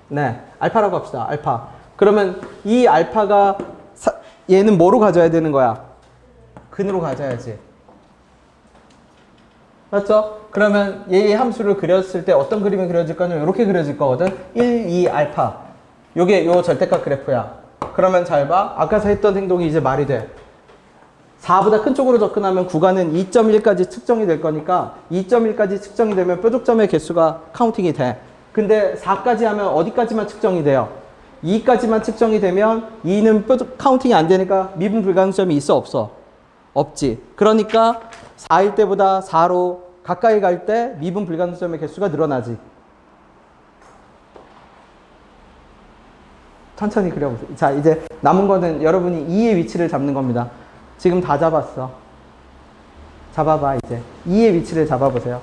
네. 알파라고 합시다. 알파. 그러면 이 알파가 얘는 뭐로 가져야 되는 거야? 근으로 가져야지. 맞죠? 그러면 얘의 함수를 그렸을 때 어떤 그림이 그려질 거냐면 이렇게 그려질 거거든. 1, 2 알파. 요게 요 절대값 그래프야. 그러면 잘 봐. 아까 했던 행동이 이제 말이 돼. 4보다 큰 쪽으로 접근하면 구간은 2.1까지 측정이 될 거니까 2.1까지 측정이 되면 뾰족점의 개수가 카운팅이 돼. 근데 4까지 하면 어디까지만 측정이 돼요? 2까지만 측정이 되면 2는 카운팅이 안 되니까 미분 불가능점이 있어 없어? 없지. 그러니까 4일 때보다 4로 가까이 갈 때 미분 불가능점의 개수가 늘어나지. 천천히 그려보세요. 자, 이제 남은 거는 여러분이 2의 위치를 잡는 겁니다. 지금 다 잡았어. 잡아봐, 이제. 2의 위치를 잡아보세요.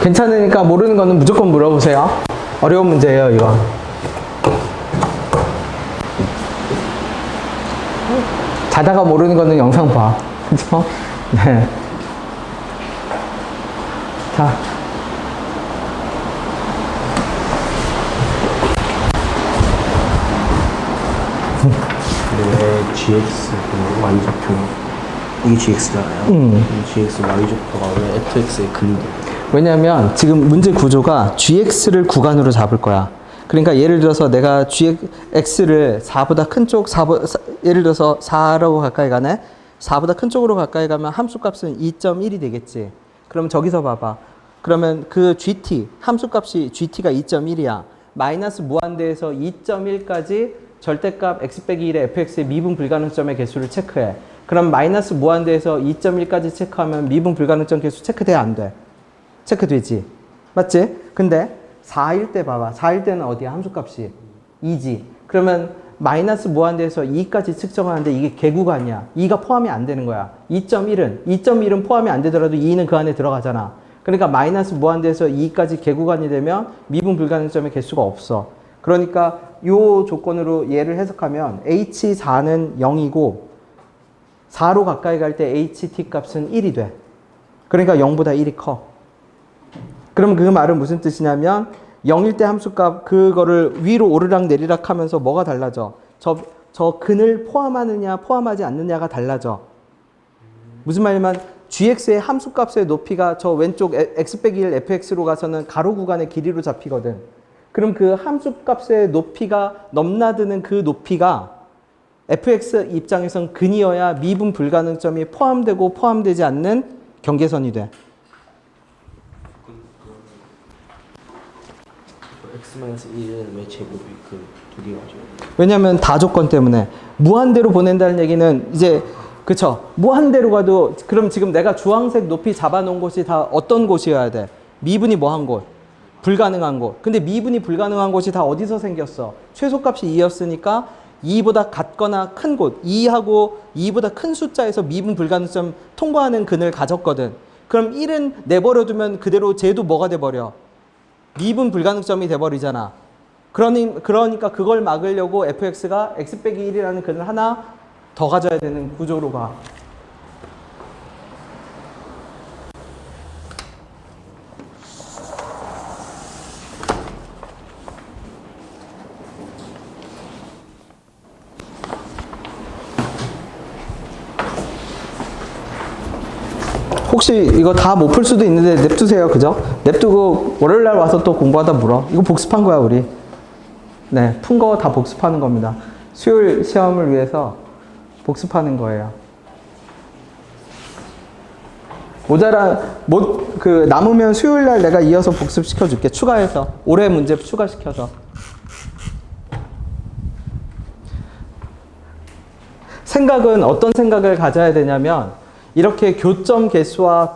괜찮으니까 모르는 거는 무조건 물어보세요. 어려운 문제예요, 이거. 자다가 모르는 거는 영상 봐. 그쵸? 네. 자. 네, GX 그 Y좌표 이게 GX잖아요. GX Y좌표가 왜 FX의 근데? 왜냐면 지금 문제 구조가 gx를 구간으로 잡을 거야. 그러니까 예를 들어서 내가 x를 4보다 큰 쪽, 예를 들어서 4라고 가까이 가네? 4보다 큰 쪽으로 가까이 가면 함수값은 2.1이 되겠지. 그럼 저기서 봐봐. 그러면 그 gt, 함수값이 gt가 2.1이야. 마이너스 무한대에서 2.1까지 절대값 x 빼기 1의 fx의 미분 불가능점의 개수를 체크해. 그럼 마이너스 무한대에서 2.1까지 체크하면 미분 불가능점 개수 체크돼 안 돼? 체크되지. 맞지? 근데 4일 때 봐봐. 4일 때는 어디야? 함수값이 2지. 그러면 마이너스 무한대에서 2까지 측정하는데 이게 개구간이야. 2가 포함이 안 되는 거야. 2.1은 포함이 안 되더라도 2는 그 안에 들어가잖아. 그러니까 마이너스 무한대에서 2까지 개구간이 되면 미분 불가능점의 개수가 없어. 그러니까 요 조건으로 얘를 해석하면 h4는 0이고 4로 가까이 갈 때 ht 값은 1이 돼. 그러니까 0보다 1이 커. 그럼 그 말은 무슨 뜻이냐면 0일 때 함수값 그거를 위로 오르락 내리락 하면서 뭐가 달라져? 저 근을 포함하느냐 포함하지 않느냐가 달라져. 무슨 말이냐면 gx의 함수값의 높이가 저 왼쪽 x 빼기 1 fx로 가서는 가로 구간의 길이로 잡히거든. 그럼 그 함수값의 높이가 넘나드는 그 높이가 fx 입장에선 근이어야 미분 불가능점이 포함되고 포함되지 않는 경계선이 돼. x-1은 왜 제곱이 그 둘이 가죠? 왜냐면 다 조건 때문에. 무한대로 보낸다는 얘기는 이제 그쵸, 무한대로 가도. 그럼 지금 내가 주황색 높이 잡아놓은 곳이 다 어떤 곳이어야 돼? 미분이 뭐한 곳? 불가능한 곳. 근데 미분이 불가능한 곳이 다 어디서 생겼어? 최소값이 2였으니까 2보다 같거나 큰 곳, 2하고 2보다 큰 숫자에서 미분 불가능점 통보하는 근을 가졌거든. 그럼 1은 내버려두면 그대로 쟤도 뭐가 돼버려? 미분 불가능점이 돼버리잖아. 그러니까 그걸 막으려고 fx가 x 빼기 1이라는 근을 하나 더 가져야 되는 구조로 가. 혹시 이거 다 못 풀 수도 있는데 냅두세요. 그죠? 냅두고 월요일날 와서 또 공부하다 물어. 이거 복습한 거야 우리. 네, 푼 거 다 복습하는 겁니다. 수요일 시험을 위해서 복습하는 거예요. 남으면 수요일날 내가 이어서 복습시켜 줄게. 추가해서. 올해 문제 추가시켜서. 생각은 어떤 생각을 가져야 되냐면, 이렇게 교점 개수와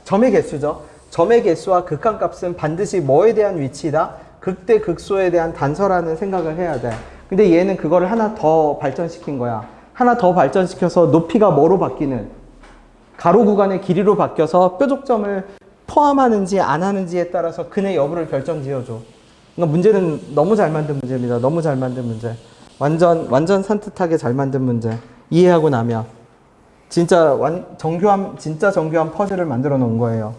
점의 개수죠. 점의 개수와 극한값은 반드시 뭐에 대한 위치다? 극대 극소에 대한 단서라는 생각을 해야 돼. 근데 얘는 그거를 하나 더 발전시킨 거야. 하나 더 발전시켜서 높이가 뭐로 바뀌는? 가로 구간의 길이로 바뀌어서 뾰족점을 포함하는지 안 하는지에 따라서 근의 여부를 결정 지어줘. 그러니까 문제는 너무 잘 만든 문제입니다. 너무 잘 만든 문제. 완전 산뜻하게 잘 만든 문제. 이해하고 나면. 진짜 정교한 퍼즐을 만들어 놓은 거예요.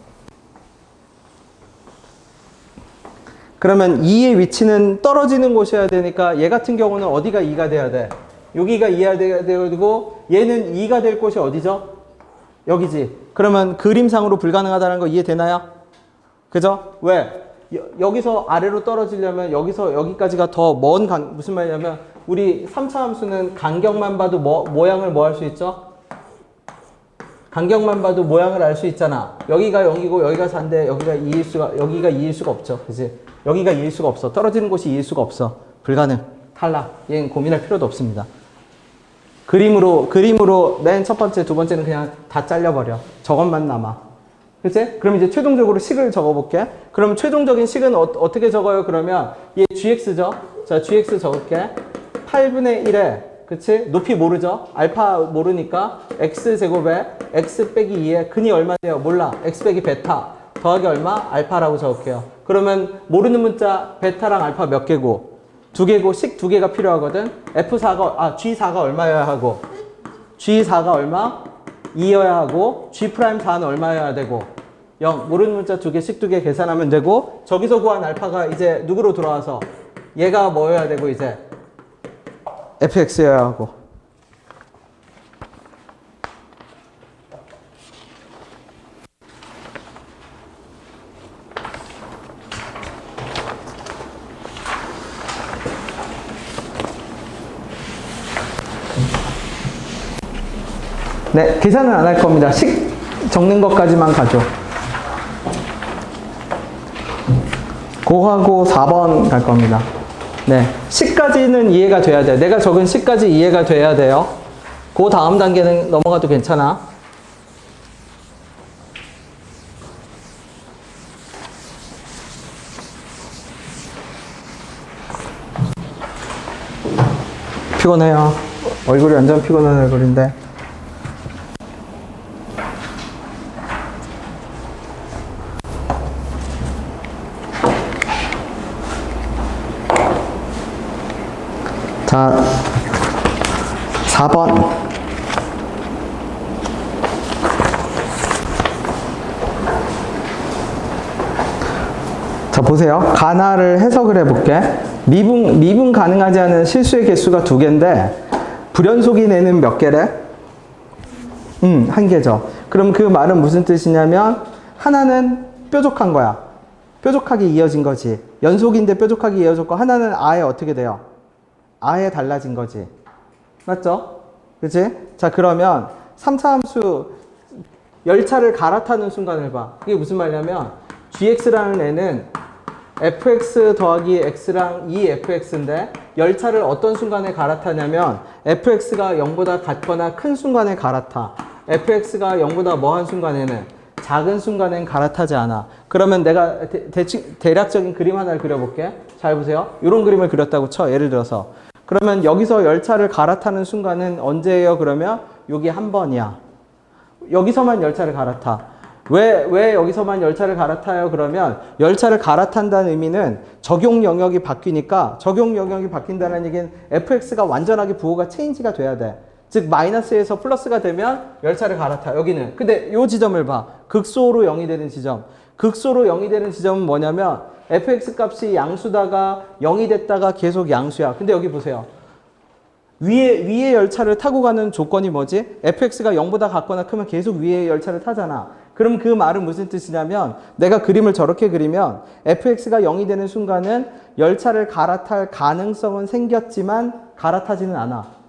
그러면 2의 위치는 떨어지는 곳이어야 되니까 얘 같은 경우는 어디가 2가 돼야 돼? 여기가 2가 돼야 되고 얘는 2가 될 곳이 어디죠? 여기지. 그러면 그림상으로 불가능하다는 거 이해되나요? 그죠? 왜? 여기서 아래로 떨어지려면 여기서 여기까지가 더 무슨 말이냐면 우리 3차 함수는 간격만 봐도 모양을 뭐 할 수 있죠? 간격만 봐도 모양을 알 수 있잖아. 여기가 0이고 여기가 4인데 여기가 2일 수가 없죠. 그치? 여기가 2일 수가 없어. 떨어지는 곳이 2일 수가 없어. 불가능. 탈락. 얘는 고민할 필요도 없습니다. 그림으로 맨 첫 번째, 두 번째는 그냥 다 잘려버려. 저것만 남아. 그치? 그럼 이제 최종적으로 식을 적어볼게. 그럼 최종적인 식은 어떻게 적어요? 그러면 얘 gx죠? 자, gx 적을게. 8분의 1에 그치? 높이 모르죠? 알파 모르니까 x제곱에 x 빼기 2에 근이 얼마예요? 몰라. x 빼기 베타 더하기 얼마? 알파라고 적을게요. 그러면 모르는 문자 베타랑 알파 몇 개고? 2개고 식 2개가 필요하거든. G4가 얼마여야 하고? G4가 얼마? 2여야 하고 G'4는 얼마여야 되고? 0. 모르는 문자 2개, 식 2개 계산하면 되고 저기서 구한 알파가 이제 누구로 돌아와서 얘가 뭐여야 되고 이제 fx여야 하고. 네, 계산은 안 할 겁니다. 식 적는 것까지만 가죠. 그거하고 4번 갈 겁니다. 네, 식까지는 이해가 돼야 돼. 내가 적은 식까지 이해가 돼야 돼요. 그 다음 단계는 넘어가도 괜찮아. 피곤해요. 얼굴이 완전 피곤한 얼굴인데. 자, 4번. 자, 보세요. 가나를 해석을 해볼게. 미분 가능하지 않은 실수의 개수가 2개인데, 불연속이 내는 몇 개래? 1개죠. 그럼 그 말은 무슨 뜻이냐면, 하나는 뾰족한 거야. 뾰족하게 이어진 거지. 연속인데 뾰족하게 이어졌고, 하나는 아예 어떻게 돼요? 아예 달라진 거지. 맞죠? 그치? 자, 그러면 3차 함수 열차를 갈아타는 순간을 봐. 그게 무슨 말이냐면 gx라는 애는 fx 더하기 x랑 2fx인데 열차를 어떤 순간에 갈아타냐면 fx가 0보다 같거나 큰 순간에 갈아타. fx가 0보다 뭐한 순간에는 작은 순간엔 갈아타지 않아. 그러면 내가 대략적인 그림 하나를 그려볼게. 잘 보세요. 이런 그림을 그렸다고 쳐. 예를 들어서. 그러면 여기서 열차를 갈아타는 순간은 언제예요? 그러면 여기 한 번이야. 여기서만 열차를 갈아타. 왜 여기서만 열차를 갈아타요? 그러면 열차를 갈아탄다는 의미는 적용 영역이 바뀌니까 적용 영역이 바뀐다는 얘기는 fx가 완전하게 부호가 체인지가 돼야 돼. 즉 마이너스에서 플러스가 되면 열차를 갈아타. 여기는. 근데 이 지점을 봐. 극소로 0이 되는 지점. 극소로 0이 되는 지점은 뭐냐면 fx 값이 양수다가 0이 됐다가 계속 양수야. 근데 여기 보세요. 위에 열차를 타고 가는 조건이 뭐지? fx가 0보다 같거나 크면 계속 위에 열차를 타잖아. 그럼 그 말은 무슨 뜻이냐면 내가 그림을 저렇게 그리면 fx가 0이 되는 순간은 열차를 갈아탈 가능성은 생겼지만 갈아타지는 않아.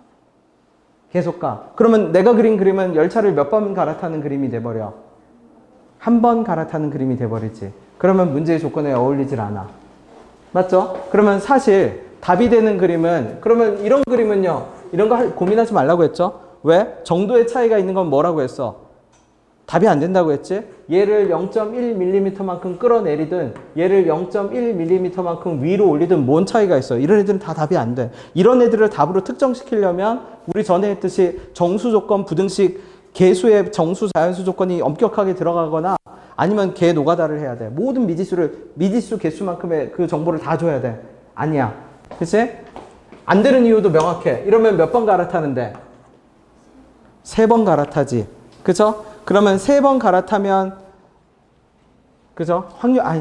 계속 가. 그러면 내가 그린 그림은 열차를 몇 번 갈아타는 그림이 돼버려. 한 번 갈아타는 그림이 돼버리지. 그러면 문제의 조건에 어울리질 않아. 맞죠? 그러면 사실 답이 되는 그림은 그러면 이런 그림은요. 이런 거 고민하지 말라고 했죠? 왜? 정도의 차이가 있는 건 뭐라고 했어? 답이 안 된다고 했지? 얘를 0.1mm만큼 끌어내리든 얘를 0.1mm만큼 위로 올리든 뭔 차이가 있어? 이런 애들은 다 답이 안 돼. 이런 애들을 답으로 특정시키려면 우리 전에 했듯이 정수 조건, 부등식, 계수의 정수, 자연수 조건이 엄격하게 들어가거나 아니면 개 노가다를 해야 돼. 모든 미지수 개수만큼의 그 정보를 다 줘야 돼. 아니야. 그치? 안 되는 이유도 명확해. 이러면 몇 번 갈아타는데? 3번 갈아타지. 그쵸? 그러면 3번 갈아타면, 그죠?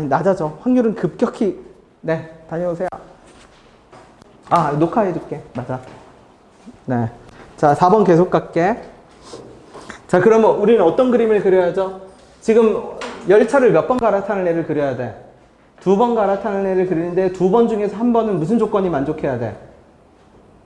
낮아져. 확률은 급격히, 네, 다녀오세요. 아, 녹화해줄게. 맞아. 네. 자, 4번 계속 갈게. 자, 그러면 우리는 어떤 그림을 그려야죠? 지금 열차를 몇 번 갈아타는 애를 그려야 돼? 2번 갈아타는 애를 그리는데 2번 중에서 한 번은 무슨 조건이 만족해야 돼?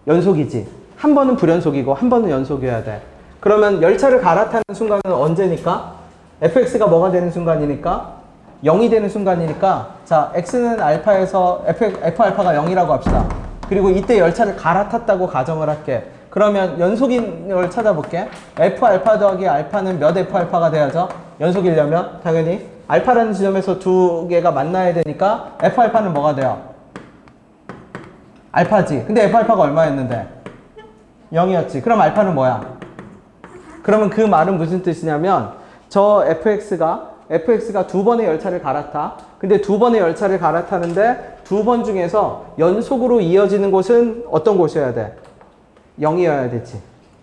연속이지. 한 번은 불연속이고 한 번은 연속이어야 돼. 그러면 열차를 갈아타는 순간은 언제니까? fx가 뭐가 되는 순간이니까? 0이 되는 순간이니까 자, x는 알파에서 f알파가 0이라고 합시다. 그리고 이때 열차를 갈아탔다고 가정을 할게. 그러면 연속인을 찾아볼게. f알파 더하기 알파는 몇 f알파가 돼야죠? 연속이려면 당연히 알파라는 지점에서 두 개가 만나야 되니까 f알파는 뭐가 돼요? 알파지. 근데 f알파가 얼마였는데? 0이었지. 그럼 알파는 뭐야? 그러면 그 말은 무슨 뜻이냐면 저 fx가 2번의 열차를 갈아타. 근데 2번의 열차를 갈아타는데 2번 중에서 연속으로 이어지는 곳은 어떤 곳이어야 돼? 0이어야 되지.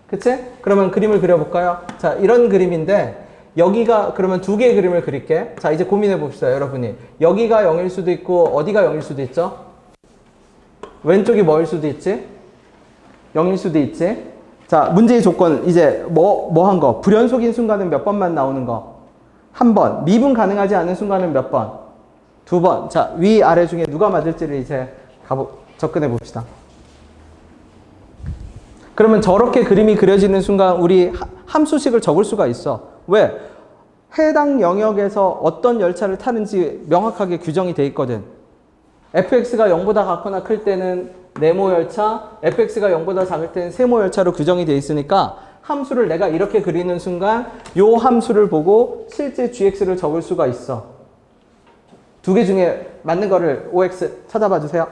그치? 그러면 그림을 그려볼까요? 자, 이런 그림인데 여기가 그러면 두 개의 그림을 그릴게. 자, 이제 고민해 봅시다, 여러분이. 여기가 0일 수도 있고 어디가 0일 수도 있죠? 왼쪽이 뭐일 수도 있지? 0일 수도 있지? 자, 문제의 조건 이제 뭐 한 거? 불연속인 순간은 몇 번만 나오는 거? 한 번. 미분 가능하지 않은 순간은 몇 번? 2번. 자, 위 아래 중에 누가 맞을지를 이제 접근해 봅시다. 그러면 저렇게 그림이 그려지는 순간 우리 함수식을 적을 수가 있어. 왜? 해당 영역에서 어떤 열차를 타는지 명확하게 규정이 돼 있거든. fx가 0보다 같거나 클 때는 네모 열차, fx가 0보다 작을 때는 세모 열차로 규정이 돼 있으니까 함수를 내가 이렇게 그리는 순간 요 함수를 보고 실제 gx를 적을 수가 있어. 두 개 중에 맞는 거를 ox 찾아봐 주세요.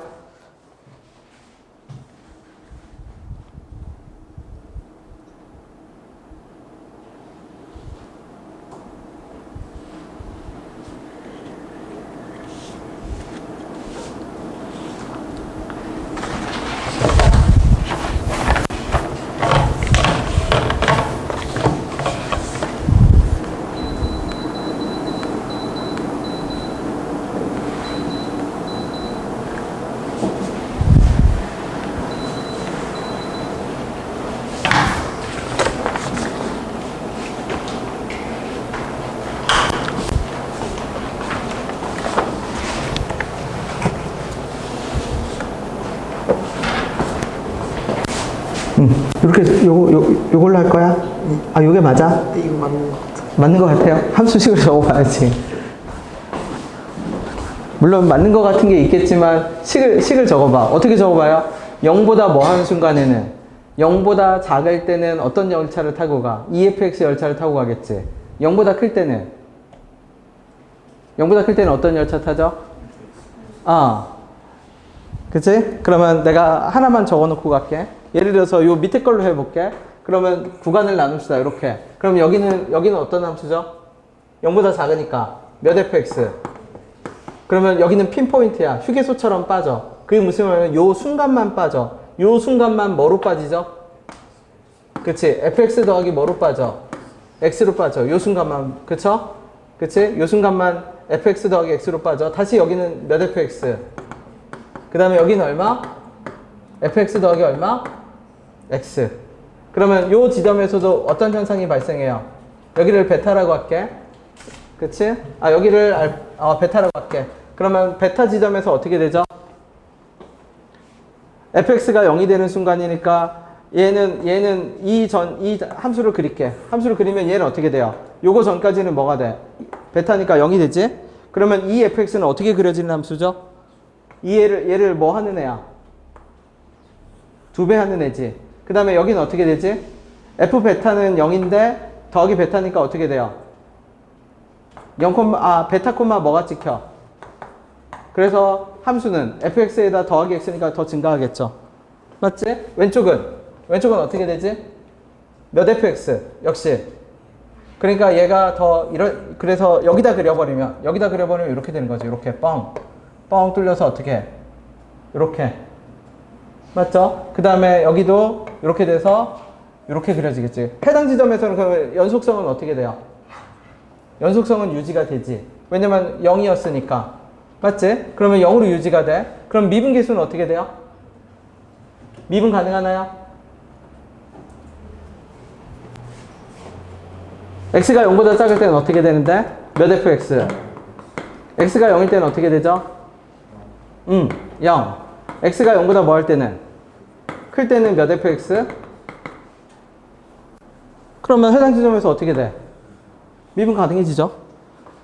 이렇게 요걸로 할 거야? 아, 요게 맞아? 이거 맞는 것 같아. 맞는 것 같아요? 함수식을 적어봐야지. 물론 맞는 것 같은 게 있겠지만 식을 적어봐. 어떻게 적어봐요? 0보다 뭐하는 순간에는 0보다 작을 때는 어떤 열차를 타고 가? EFX 열차를 타고 가겠지. 0보다 클 때는 0보다 클 때는 어떤 열차 타죠? 그치? 그러면 내가 하나만 적어놓고 갈게. 예를 들어서 요 밑에 걸로 해볼게. 그러면 구간을 나눕시다. 이렇게. 그럼 여기는 어떤 함수죠? 0보다 작으니까 몇 fx? 그러면 여기는 핀포인트야. 휴게소처럼 빠져. 그게 무슨 말이냐면 요 순간만 빠져. 요 순간만 뭐로 빠지죠? 그치? fx 더하기 뭐로 빠져? x로 빠져. 요 순간만. 그쵸? 그치? 요 순간만 fx 더하기 x로 빠져. 다시 여기는 몇 fx? 그 다음에 여기는 얼마? fx 더하기 얼마? x. 그러면 요 지점에서도 어떤 현상이 발생해요? 여기를 베타라고 할게. 그치? 여기를 베타라고 할게. 그러면 베타 지점에서 어떻게 되죠? fx가 0이 되는 순간이니까 얘는 이 함수를 그릴게. 함수를 그리면 얘는 어떻게 돼요? 요거 전까지는 뭐가 돼? 베타니까 0이 되지? 그러면 이 fx는 어떻게 그려지는 함수죠? 얘를 뭐 하는 애야? 2배 하는 애지. 그 다음에 여기는 어떻게 되지? f 베타는 0인데 더하기 베타니까 어떻게 돼요? 0, 베타 콤마 뭐가 찍혀? 그래서 함수는 fx에다 더하기 x니까 더 증가하겠죠. 맞지? 왼쪽은 어떻게 되지? 몇 fx? 역시. 그러니까 얘가 그래서 여기다 그려버리면 이렇게 되는 거죠. 이렇게 뻥 뚫려서 어떻게 해? 이렇게. 맞죠? 그 다음에 여기도 이렇게 돼서 이렇게 그려지겠지. 해당 지점에서는 그러면 연속성은 어떻게 돼요? 연속성은 유지가 되지. 왜냐면 0이었으니까. 맞지? 그러면 0으로 유지가 돼. 그럼 미분계수는 어떻게 돼요? 미분 가능하나요? x가 0보다 작을 때는 어떻게 되는데? 몇 fx? x가 0일 때는 어떻게 되죠? 0. x가 0보다 뭐 할 때는? 클 때는 몇 fx? 그러면 해당 지점에서 어떻게 돼? 미분 가능해지죠?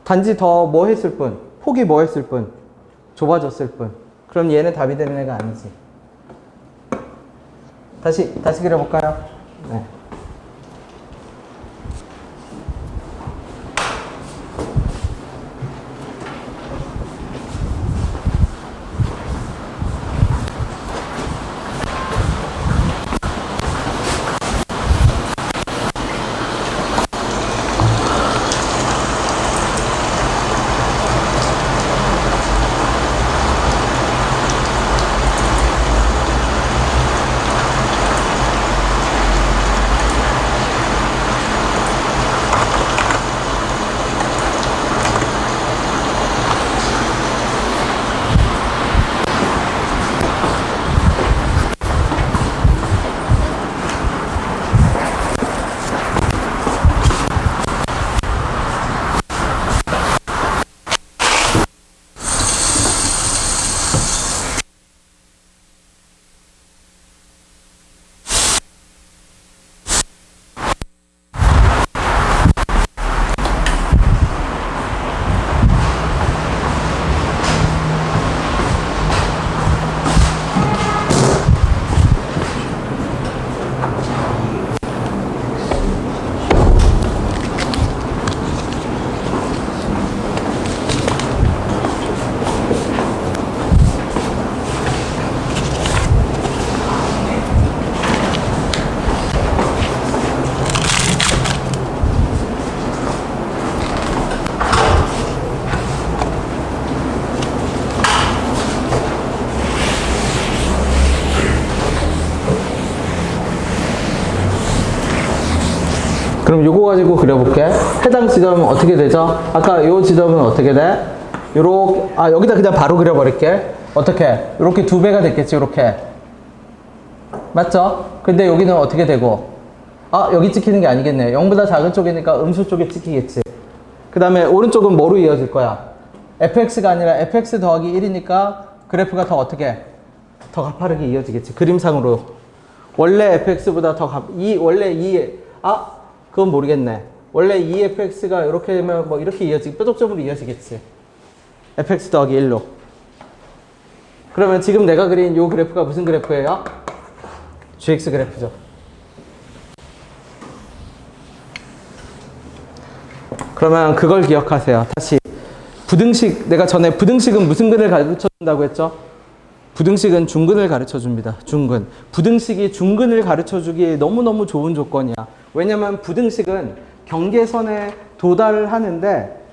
단지 더 뭐 했을 뿐, 폭이 뭐 했을 뿐, 좁아졌을 뿐. 그럼 얘는 답이 되는 애가 아니지. 다시 그려볼까요? 네. 그럼 요거 가지고 그려볼게. 해당 지점은 어떻게 되죠? 아까 요 지점은 어떻게 돼? 여기다 그냥 바로 그려버릴게. 어떻게? 요렇게 2배가 됐겠지, 요렇게. 맞죠? 근데 여기는 어떻게 되고? 여기 찍히는 게 아니겠네. 0보다 작은 쪽이니까 음수 쪽에 찍히겠지. 그 다음에 오른쪽은 뭐로 이어질 거야? fx가 아니라 fx 더하기 1이니까 그래프가 더 어떻게? 더 가파르게 이어지겠지. 그림상으로. 원래 fx보다 그건 모르겠네. 원래 2fx가 이렇게 되면 뭐 이렇게 뾰족점으로 이어지겠지. fx 더하기 1로. 그러면 지금 내가 그린 요 그래프가 무슨 그래프예요? gx 그래프죠. 그러면 그걸 기억하세요. 다시 부등식, 내가 전에 부등식은 무슨 근을 가르쳐 준다고 했죠? 부등식은 중근을 가르쳐 줍니다. 중근. 부등식이 중근을 가르쳐 주기에 너무너무 좋은 조건이야. 왜냐면 부등식은 경계선에 도달하는데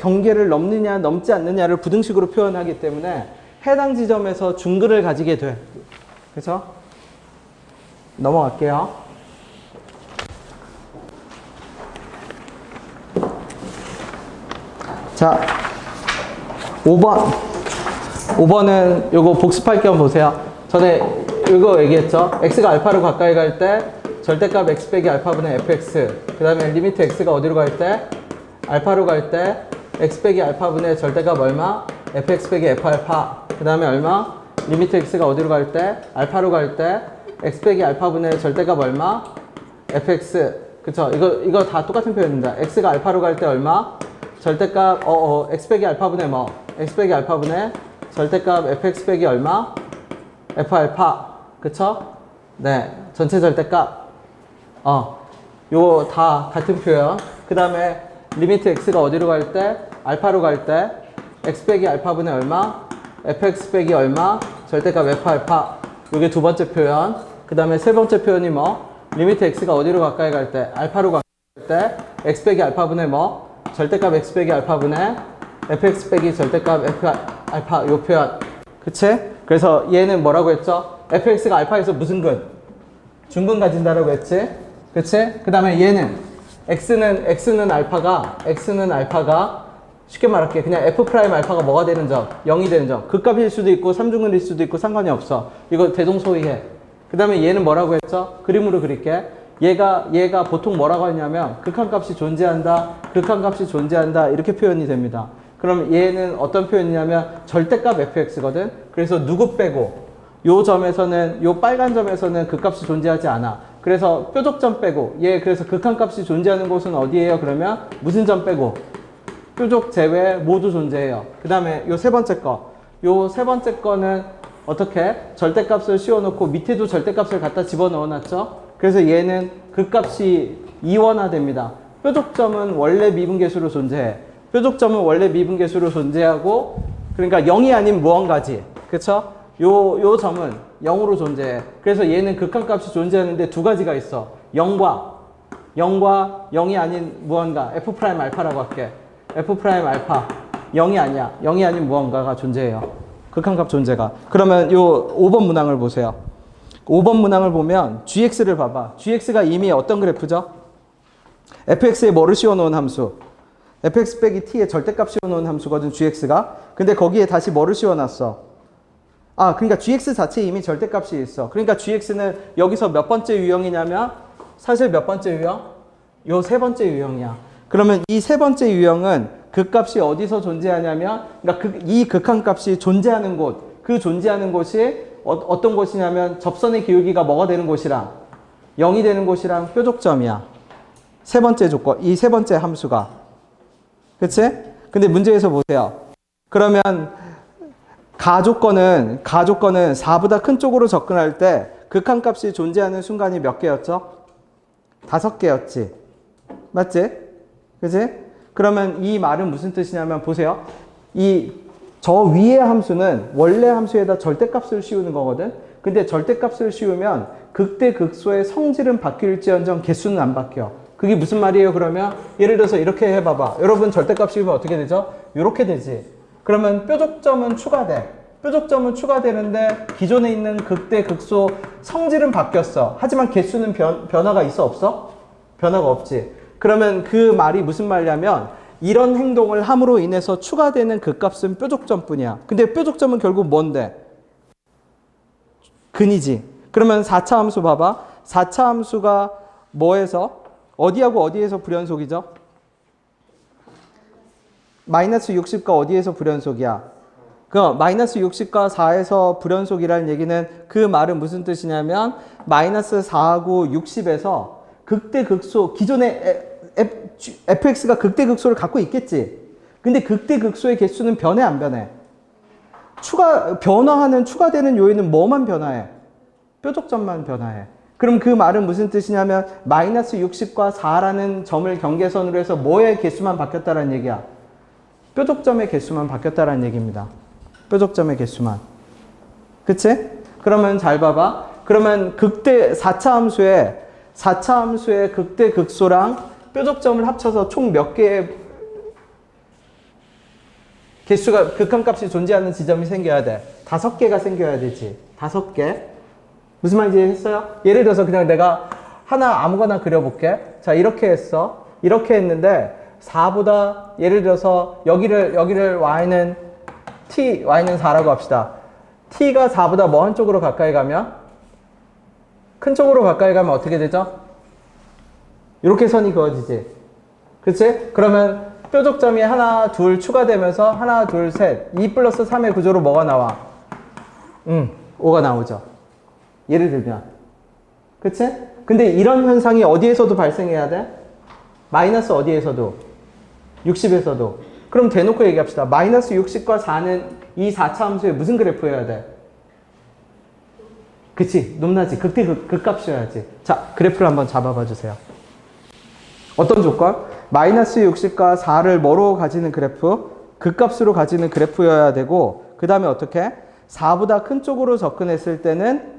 경계를 넘느냐 넘지 않느냐를 부등식으로 표현하기 때문에 해당 지점에서 중근을 가지게 돼. 그래서 넘어갈게요. 자, 5번은 요거 복습할 겸 보세요. 전에 이거 얘기했죠. x가 알파로 가까이 갈 때 절대값 x 빼기 알파분의 fx. 그 다음에 리미트 x가 어디로 갈 때? 알파로 갈 때 x 빼기 알파분의 절대값 얼마? fx 빼기 f알파. 그 다음에 얼마? 리미트 x가 어디로 갈 때? 알파로 갈 때 x 빼기 알파분의 절대값 얼마? fx. 그쵸? 이거 다 똑같은 표현입니다. x가 알파로 갈 때 얼마? 절대값 x 빼기 알파분의 뭐? x 빼기 알파분의 절대값 fx 빼기 얼마? f알파. 그쵸? 네. 전체 절대값. 요거 다 같은 표현. 그 다음에 리미트 x가 어디로 갈 때? 알파로 갈 때 x 빼기 알파분의 얼마? fx 빼기 얼마? 절대값 f알파. 요게 두 번째 표현. 그 다음에 세 번째 표현이 뭐? 리미트 x가 어디로 가까이 갈 때? 알파로 가까이 갈 때 x 빼기 알파분의 뭐? 절대값 x 빼기 알파분의 fx 빼기 절대값 f 알파. 요 표현. 그치? 그래서 얘는 뭐라고 했죠? fx가 알파에서 무슨 근? 중근 가진다라고 했지? 그치? 그 다음에 얘는 x는 알파가 쉽게 말할게. 그냥 f 프라임 알파가 뭐가 되는 점? 0이 되는 점. 극값일 수도 있고 3중근일 수도 있고 상관이 없어. 이거 대동소이해. 그 다음에 얘는 뭐라고 했죠? 그림으로 그릴게. 얘가 보통 뭐라고 하냐면 극한값이 존재한다, 극한값이 존재한다 이렇게 표현이 됩니다. 그럼 얘는 어떤 표현이냐면 절대값 fx거든. 그래서 누구 빼고 요 점에서는, 요 빨간 점에서는 극값이 존재하지 않아. 그래서 뾰족점 빼고, 얘 그래서 극한값이 존재하는 곳은 어디예요? 그러면 무슨 점 빼고? 뾰족 제외 모두 존재해요. 그 다음에 요 세 번째 거. 요 세 번째 거는 어떻게? 절대값을 씌워놓고 밑에도 절대값을 갖다 집어넣어놨죠? 그래서 얘는 극값이 이원화됩니다. 뾰족점은 원래 미분계수로 존재해. 뾰족점은 원래 미분계수로 존재하고, 그러니까 0이 아닌 무언가지. 그쵸? 요 점은 0으로 존재해. 그래서 얘는 극한값이 존재하는데 두 가지가 있어. 0과 0이 아닌 무언가. f 프라임 알파라고 할게. f 프라임 알파. 0이 아니야. 0이 아닌 무언가가 존재해요. 극한값 존재가. 그러면 요 5번 문항을 보세요. 5번 문항을 보면 gx를 봐봐. gx가 이미 어떤 그래프죠? fx에 뭐를 씌워놓은 함수? fx 빼기 t의 절대값 씌워놓은 함수거든, gx가. 근데 거기에 다시 뭐를 씌워놨어? 그러니까 gx 자체에 이미 절대값이 있어. 그러니까 gx는 여기서 몇 번째 유형이냐면 사실 몇 번째 유형? 요 세 번째 유형이야. 그러면 이 세 번째 유형은 극값이 어디서 존재하냐면, 그러니까 이 극한값이 존재하는 곳, 그 존재하는 곳이 어떤 곳이냐면 접선의 기울기가 뭐가 되는 곳이랑 0이 되는 곳이랑 뾰족점이야. 세 번째 조건, 이 세 번째 함수가. 그치? 근데 문제에서 보세요. 그러면 가조건은 4보다 큰 쪽으로 접근할 때 극한값이 존재하는 순간이 몇 개였죠? 5개였지. 맞지? 그치? 그러면 이 말은 무슨 뜻이냐면 보세요. 저 위의 함수는 원래 함수에다 절대값을 씌우는 거거든. 근데 절대값을 씌우면 극대 극소의 성질은 바뀔지언정 개수는 안 바뀌어. 그게 무슨 말이에요? 그러면 예를 들어서 이렇게 해봐봐. 여러분 절대값 씌우면 어떻게 되죠? 이렇게 되지. 그러면 뾰족점은 추가돼. 뾰족점은 추가되는데 기존에 있는 극대 극소 성질은 바뀌었어. 하지만 개수는 변화가 있어? 없어? 변화가 없지. 그러면 그 말이 무슨 말이냐면 이런 행동을 함으로 인해서 추가되는 극값은 뾰족점뿐이야. 근데 뾰족점은 결국 뭔데? 근이지. 그러면 4차 함수 봐봐. 4차 함수가 뭐에서? 어디하고 어디에서 불연속이죠? 마이너스 60과 어디에서 불연속이야? 마이너스 60과 4에서 불연속이라는 얘기는 그 말은 무슨 뜻이냐면 마이너스 4하고 60에서 극대 극소, 기존에 fx가 극대 극소를 갖고 있겠지. 근데 극대극소의 개수는 변해 안 변해? 추가되는 요인은 뭐만 변화해? 뾰족점만 변화해. 그럼 그 말은 무슨 뜻이냐면 마이너스 60과 4라는 점을 경계선으로 해서 뭐의 개수만 바뀌었다는 얘기야? 뾰족점의 개수만 바뀌었다는 얘기입니다. 뾰족점의 개수만. 그치? 그러면 잘 봐봐. 그러면 4차 함수의 극대극소랑 뾰족점을 합쳐서 총 몇 개의 개수가 극한값이 존재하는 지점이 생겨야 돼? 5개가 생겨야 되지. 5개. 무슨 말인지 했어요? 예를 들어서 그냥 내가 하나 아무거나 그려볼게. 자, 이렇게 했어. 이렇게 했는데 4보다 예를 들어서 여기를 y는 4라고 합시다. t가 4보다 뭐 한쪽으로 가까이 가면? 큰 쪽으로 가까이 가면 어떻게 되죠? 이렇게 선이 그어지지. 그치? 그러면 뾰족점이 하나, 둘 추가되면서 하나, 둘, 셋. 2 플러스 3의 구조로 뭐가 나와? 5가 나오죠. 예를 들면. 그치? 근데 이런 현상이 어디에서도 발생해야 돼? 마이너스 어디에서도? 60에서도. 그럼 대놓고 얘기합시다. 마이너스 60과 4는 이 4차 함수의 무슨 그래프여야 돼? 그치? 높낮이. 극값이어야지. 자, 그래프를 한번 잡아봐 주세요. 어떤 조건? 마이너스 60과 4를 뭐로 가지는 그래프? 극값으로 가지는 그래프여야 되고, 그 다음에 어떻게? 4보다 큰 쪽으로 접근했을 때는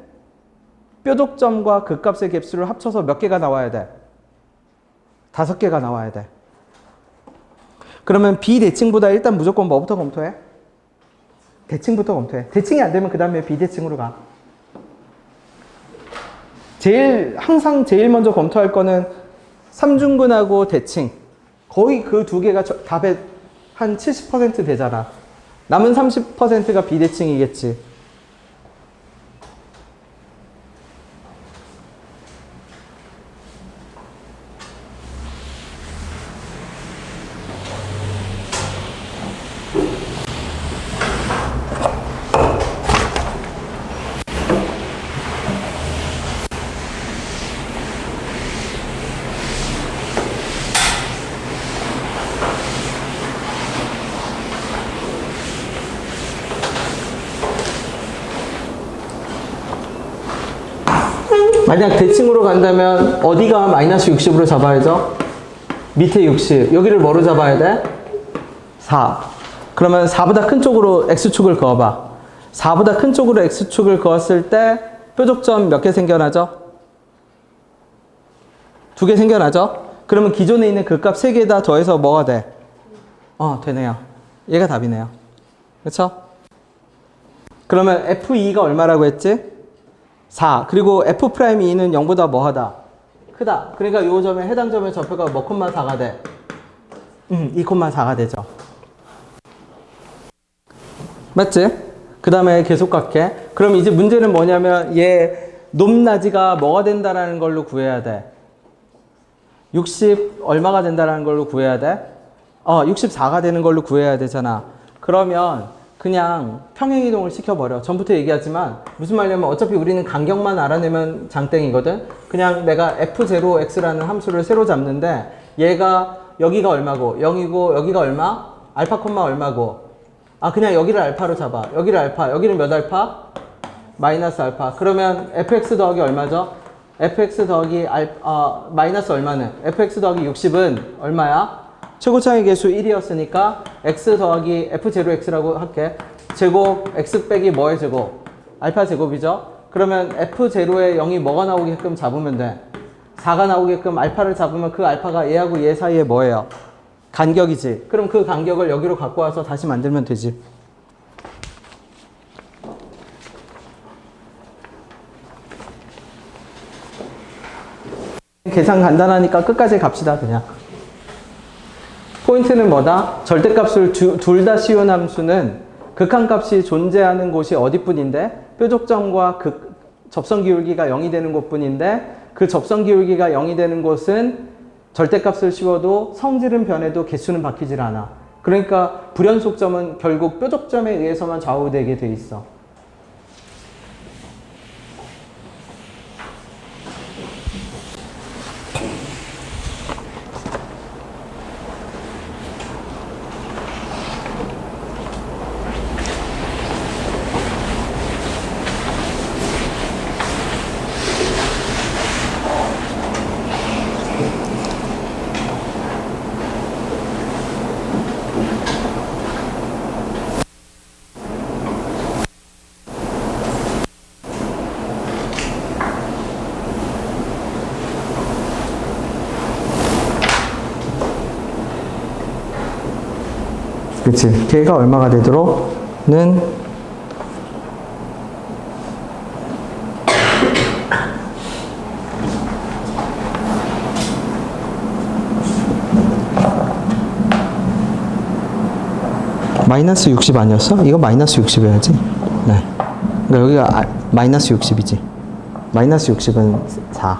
뾰족점과 극값의 갭수를 합쳐서 몇 개가 나와야 돼? 5개가 나와야 돼. 그러면 비대칭보다 일단 무조건 뭐부터 검토해? 대칭부터 검토해. 대칭이 안 되면 그 다음에 비대칭으로 가. 항상 제일 먼저 검토할 거는 삼중근하고 대칭. 거의 그 두 개가 답의 한 70% 되잖아. 남은 30%가 비대칭이겠지. 만약 대칭으로 간다면 어디가 마이너스 60으로 잡아야죠? 밑에 60. 여기를 뭐로 잡아야 돼? 4. 그러면 4보다 큰 쪽으로 X축을 그어봐. 4보다 큰 쪽으로 X축을 그었을 때 뾰족점 몇 개 생겨나죠? 2개 생겨나죠? 그러면 기존에 있는 그 값 3개에다 더해서 뭐가 돼? 되네요. 얘가 답이네요. 그렇죠? 그러면 F2가 얼마라고 했지? 4. 그리고 F'E는 0보다 뭐하다? 크다. 그러니까 이 점에 해당 점의 좌표가 뭐 콤마 4가 돼? 2,4가 되죠. 맞지? 그 다음에 계속각해. 그럼 이제 문제는 뭐냐면 얘 높낮이가 뭐가 된다라는 걸로 구해야 돼. 60 얼마가 된다라는 걸로 구해야 돼? 64가 되는 걸로 구해야 되잖아. 그러면 그냥 평행이동을 시켜버려. 전부터 얘기하지만 무슨 말이냐면 어차피 우리는 간격만 알아내면 장땡이거든. 그냥 내가 f0x라는 함수를 새로 잡는데 얘가 여기가 얼마고 0이고 여기가 얼마? 알파 콤마 얼마고 그냥 여기를 알파로 잡아. 여기를 알파. 여기는 몇 알파? 마이너스 알파. 그러면 fx 더하기 얼마죠? fx 더하기 마이너스 얼마는? fx 더하기 60은 얼마야? 최고차의 개수 1이었으니까 x 더하기 f0x라고 할게. 제곱 x 빼기 뭐의 제곱? 알파 제곱이죠? 그러면 f0에 0이 뭐가 나오게끔 잡으면 돼? 4가 나오게끔 알파를 잡으면 그 알파가 얘하고 얘 사이에 뭐예요? 간격이지. 그럼 그 간격을 여기로 갖고 와서 다시 만들면 되지. 계산 간단하니까 끝까지 갑시다 그냥. 포인트는 뭐다? 절대값을 둘 다 씌운 함수는 극한값이 존재하는 곳이 어디뿐인데 뾰족점과 접선기울기가 0이 되는 곳뿐인데 그 접선기울기가 0이 되는 곳은 절대값을 씌워도 성질은 변해도 개수는 바뀌질 않아. 그러니까 불연속점은 결국 뾰족점에 의해서만 좌우되게 돼 있어. 그치? 걔가 얼마가 되도록는 마이너스 60 아니었어? 이거 마이너스 60 해야지. 네. 그러니까 여기가 마이너스 60이지. 마이너스 60은 4.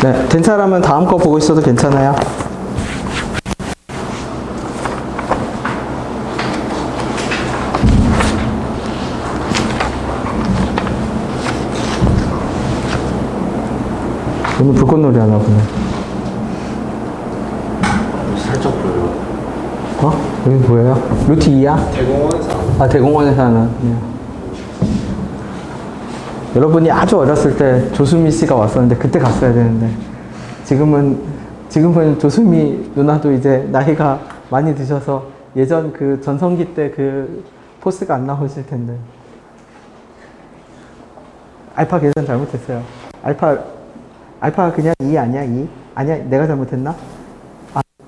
네, 된 사람은 다음 거 보고 있어도 괜찮아요. 오늘 불꽃놀이 하나 보네. 살짝 보여요. 어? 여기 뭐예요? 루트 2야? 대공원에서 아, 대공원에서 하는. 네. 여러분이 아주 어렸을 때 조수미 씨가 왔었는데 그때 갔어야 되는데 지금은 조수미 누나도 이제 나이가 많이 드셔서 예전 그 전성기 때 그 포스가 안 나오실 텐데. 알파 계산 잘못했어요. 알파 그냥 2 아니야? 2? 아니야? 내가 잘못했나?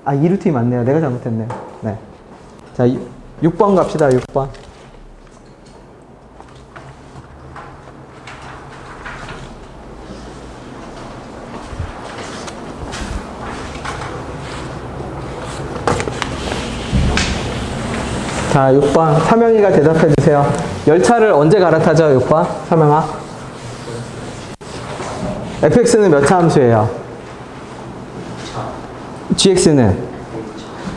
2루트 맞네요. 내가 잘못했네요. 네. 자, 6번 갑시다. 6번. 자, 6번. 사명이가 대답해 주세요. 열차를 언제 갈아타죠? 6번. 사명아. fx는 몇 차 함수예요? gx는?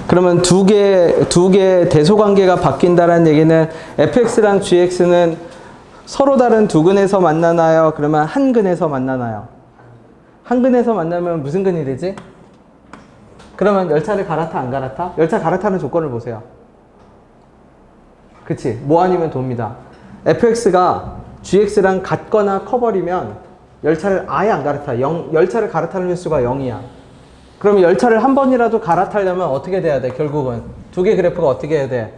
그러면 두 개 대소관계가 바뀐다는 얘기는 fx랑 gx는 서로 다른 두 근에서 만나나요? 그러면 한 근에서 만나나요? 한 근에서 만나면 무슨 근이 되지? 그러면 열차를 갈아타 안 갈아타? 열차 갈아타는 조건을 보세요. 그치? 뭐 아니면 도입니다. fx가 gx랑 같거나 커버리면 열차를 아예 안 갈아타. 열차를 갈아타는 횟수가 0이야. 그러면 열차를 한 번이라도 갈아타려면 어떻게 돼야 돼? 결국은 두 개 그래프가 어떻게 해야 돼?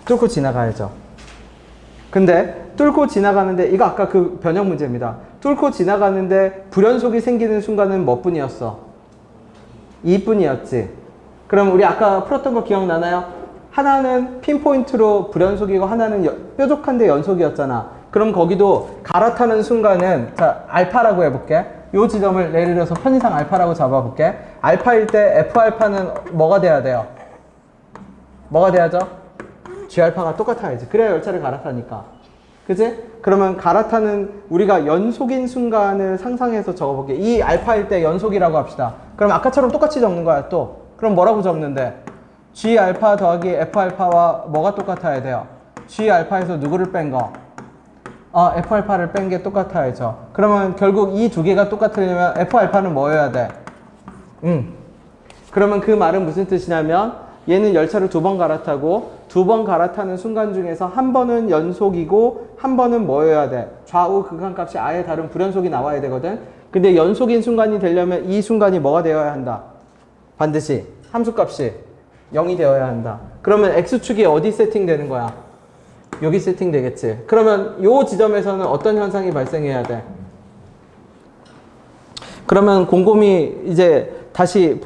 뚫고 지나가야죠. 근데 뚫고 지나가는데 이거 아까 그 변형 문제입니다. 뚫고 지나가는데 불연속이 생기는 순간은 몇 분이었어? 2분이었지. 그럼 우리 아까 풀었던 거 기억나나요? 하나는 핀포인트로 불연속이고 하나는 뾰족한데 연속이었잖아. 그럼 거기도 갈아타는 순간은 자 알파라고 해볼게. 요 지점을 예를 들어서 편의상 알파라고 잡아볼게. 알파일 때 F알파는 뭐가 돼야 돼요? 뭐가 돼야죠? G알파가 똑같아야지. 그래야 열차를 갈아타니까. 그치? 그러면 갈아타는 우리가 연속인 순간을 상상해서 적어볼게. 이 알파일 때 연속이라고 합시다. 그럼 아까처럼 똑같이 적는 거야 또. 그럼 뭐라고 적는데? G알파 더하기 F알파와 뭐가 똑같아야 돼요? G알파에서 누구를 뺀 거? F알파를 뺀 게 똑같아야죠. 그러면 결국 이 두 개가 똑같으려면 F알파는 뭐여야 돼? 그러면 그 말은 무슨 뜻이냐면 얘는 열차를 두 번 갈아타고 두 번 갈아타는 순간 중에서 한 번은 연속이고 한 번은 뭐여야 돼? 좌우 극한값이 아예 다른 불연속이 나와야 되거든. 근데 연속인 순간이 되려면 이 순간이 뭐가 되어야 한다? 반드시 함수값이 0이 되어야 한다. 그러면 X축이 어디 세팅되는 거야? 여기 세팅되겠지. 그러면 요 지점에서는 어떤 현상이 발생해야 돼? 그러면 곰곰이 이제 다시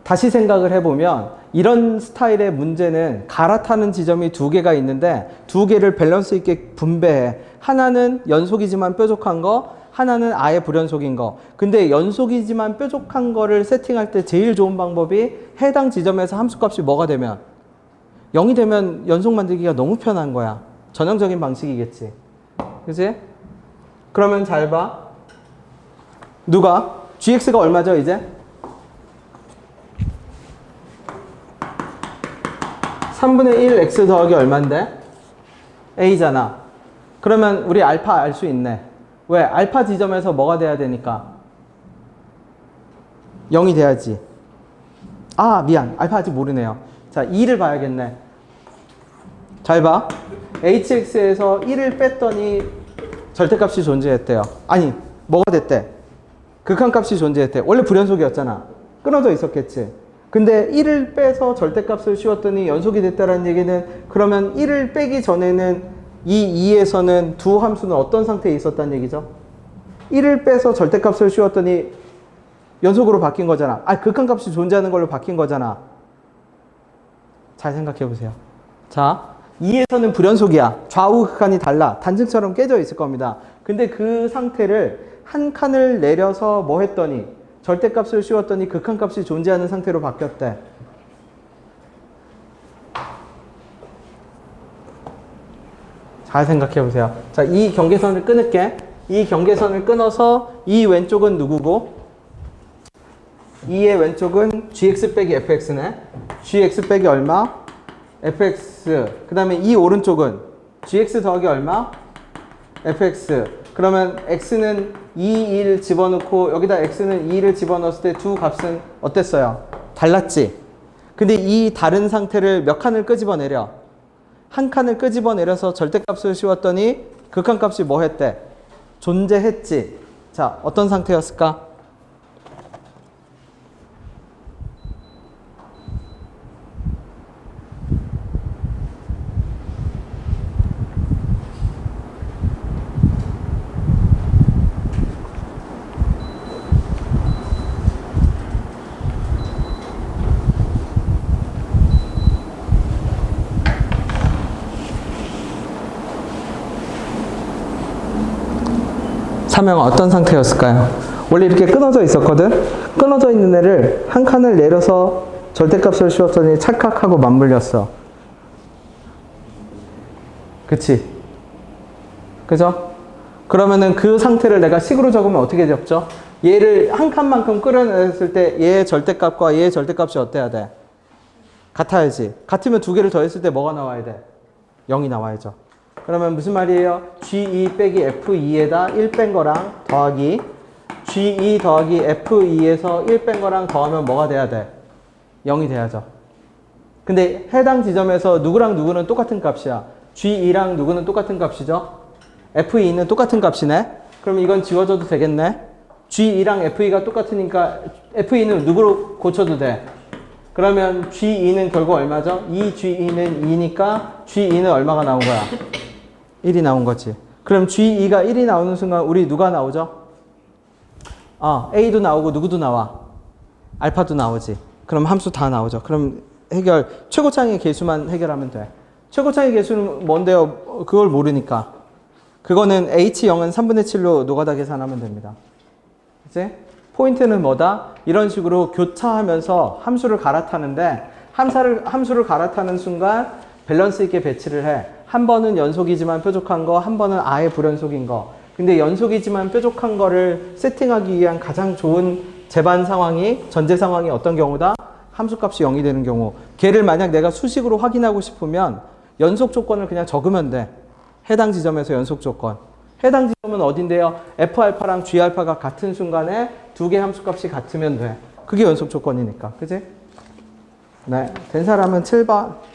다시 생각을 해보면 이런 스타일의 문제는 갈아타는 지점이 두 개가 있는데 두 개를 밸런스 있게 분배해. 하나는 연속이지만 뾰족한 거, 하나는 아예 불연속인 거. 근데 연속이지만 뾰족한 거를 세팅할 때 제일 좋은 방법이 해당 지점에서 함수값이 뭐가 되면 0이 되면 연속 만들기가 너무 편한 거야. 전형적인 방식이겠지. 그치? 그러면 잘 봐. 누가? gx가 얼마죠 이제? 3분의 1 x 더하기 얼만데? a잖아. 그러면 우리 알파 알 수 있네. 왜? 알파 지점에서 뭐가 돼야 되니까? 0이 돼야지. 미안. 알파 아직 모르네요. 자, 2를 봐야겠네. 잘 봐. hx에서 1을 뺐더니 절대값이 존재했대요. 아니, 뭐가 됐대? 극한값이 존재했대. 원래 불연속이었잖아. 끊어져 있었겠지. 근데 1을 빼서 절대값을 씌웠더니 연속이 됐다는 얘기는 그러면 1을 빼기 전에는 이 2에서는 두 함수는 어떤 상태에 있었다는 얘기죠? 1을 빼서 절대값을 씌웠더니 연속으로 바뀐 거잖아. 아, 극한값이 존재하는 걸로 바뀐 거잖아. 잘 생각해 보세요. 자, 2에서는 불연속이야. 좌우 극한이 달라. 단층처럼 깨져 있을 겁니다. 근데 그 상태를 한 칸을 내려서 뭐 했더니 절대값을 씌웠더니 극한값이 존재하는 상태로 바뀌었대. 잘 생각해 보세요. 자, 이 경계선을 끊을게. 이 경계선을 끊어서 이 왼쪽은 누구고? 2의 왼쪽은 gx 빼기 fx네. gx 빼기 얼마? fx. 그 다음에 이 오른쪽은 gx 더하기 얼마? fx. 그러면 x는 2, 1 집어넣고 여기다 x는 2를 집어넣었을 때 두 값은 어땠어요? 달랐지? 근데 이 다른 상태를 몇 칸을 끄집어내려? 한 칸을 끄집어내려서 절대값을 씌웠더니 극한값이 뭐 했대? 존재했지? 자, 어떤 상태였을까? 삼형은 어떤 상태였을까요? 원래 이렇게 끊어져 있었거든? 끊어져 있는 애를 한 칸을 내려서 절대값을 씌웠더니 찰칵하고 맞물렸어. 그치? 그죠? 그러면은 그 상태를 내가 식으로 적으면 어떻게 적죠? 얘를 한 칸만큼 끌어냈을 때 얘의 절대값과 얘의 절대값이 어때야 돼? 같아야지. 같으면 두 개를 더했을 때 뭐가 나와야 돼? 0이 나와야죠. 그러면 무슨 말이에요? G2 빼기 F2에다 1 뺀 거랑 더하기 G2 더하기 F2에서 1 뺀 거랑 더하면 뭐가 돼야 돼? 0이 돼야죠. 근데 해당 지점에서 누구랑 누구는 똑같은 값이야. G2랑 누구는 똑같은 값이죠? F2는 똑같은 값이네? 그럼 이건 지워져도 되겠네? G2랑 F2가 똑같으니까 F2는 누구로 고쳐도 돼? 그러면 G2는 결국 얼마죠? 2G2는 2니까 G2는 얼마가 나온 거야? 1이 나온 거지. 그럼 G2가 1이 나오는 순간 우리 누가 나오죠? A도 나오고 누구도 나와? 알파도 나오지. 그럼 함수 다 나오죠. 그럼 해결, 최고차항의 계수만 해결하면 돼. 최고차항의 계수는 뭔데요? 그걸 모르니까. 그거는 H0은 3분의 7로 노가다 계산하면 됩니다. 이제 포인트는 뭐다? 이런 식으로 교차하면서 함수를 갈아타는데 함수를 갈아타는 순간 밸런스 있게 배치를 해. 한 번은 연속이지만 뾰족한 거, 한 번은 아예 불연속인 거. 근데 연속이지만 뾰족한 거를 세팅하기 위한 가장 좋은 재반 상황이, 전제 상황이 어떤 경우다? 함수값이 0이 되는 경우. 걔를 만약 내가 수식으로 확인하고 싶으면 연속 조건을 그냥 적으면 돼. 해당 지점에서 연속 조건. 해당 지점은 어딘데요? F알파랑 G알파가 같은 순간에 두 개 함수값이 같으면 돼. 그게 연속 조건이니까. 그지? 네. 된 사람은 7번.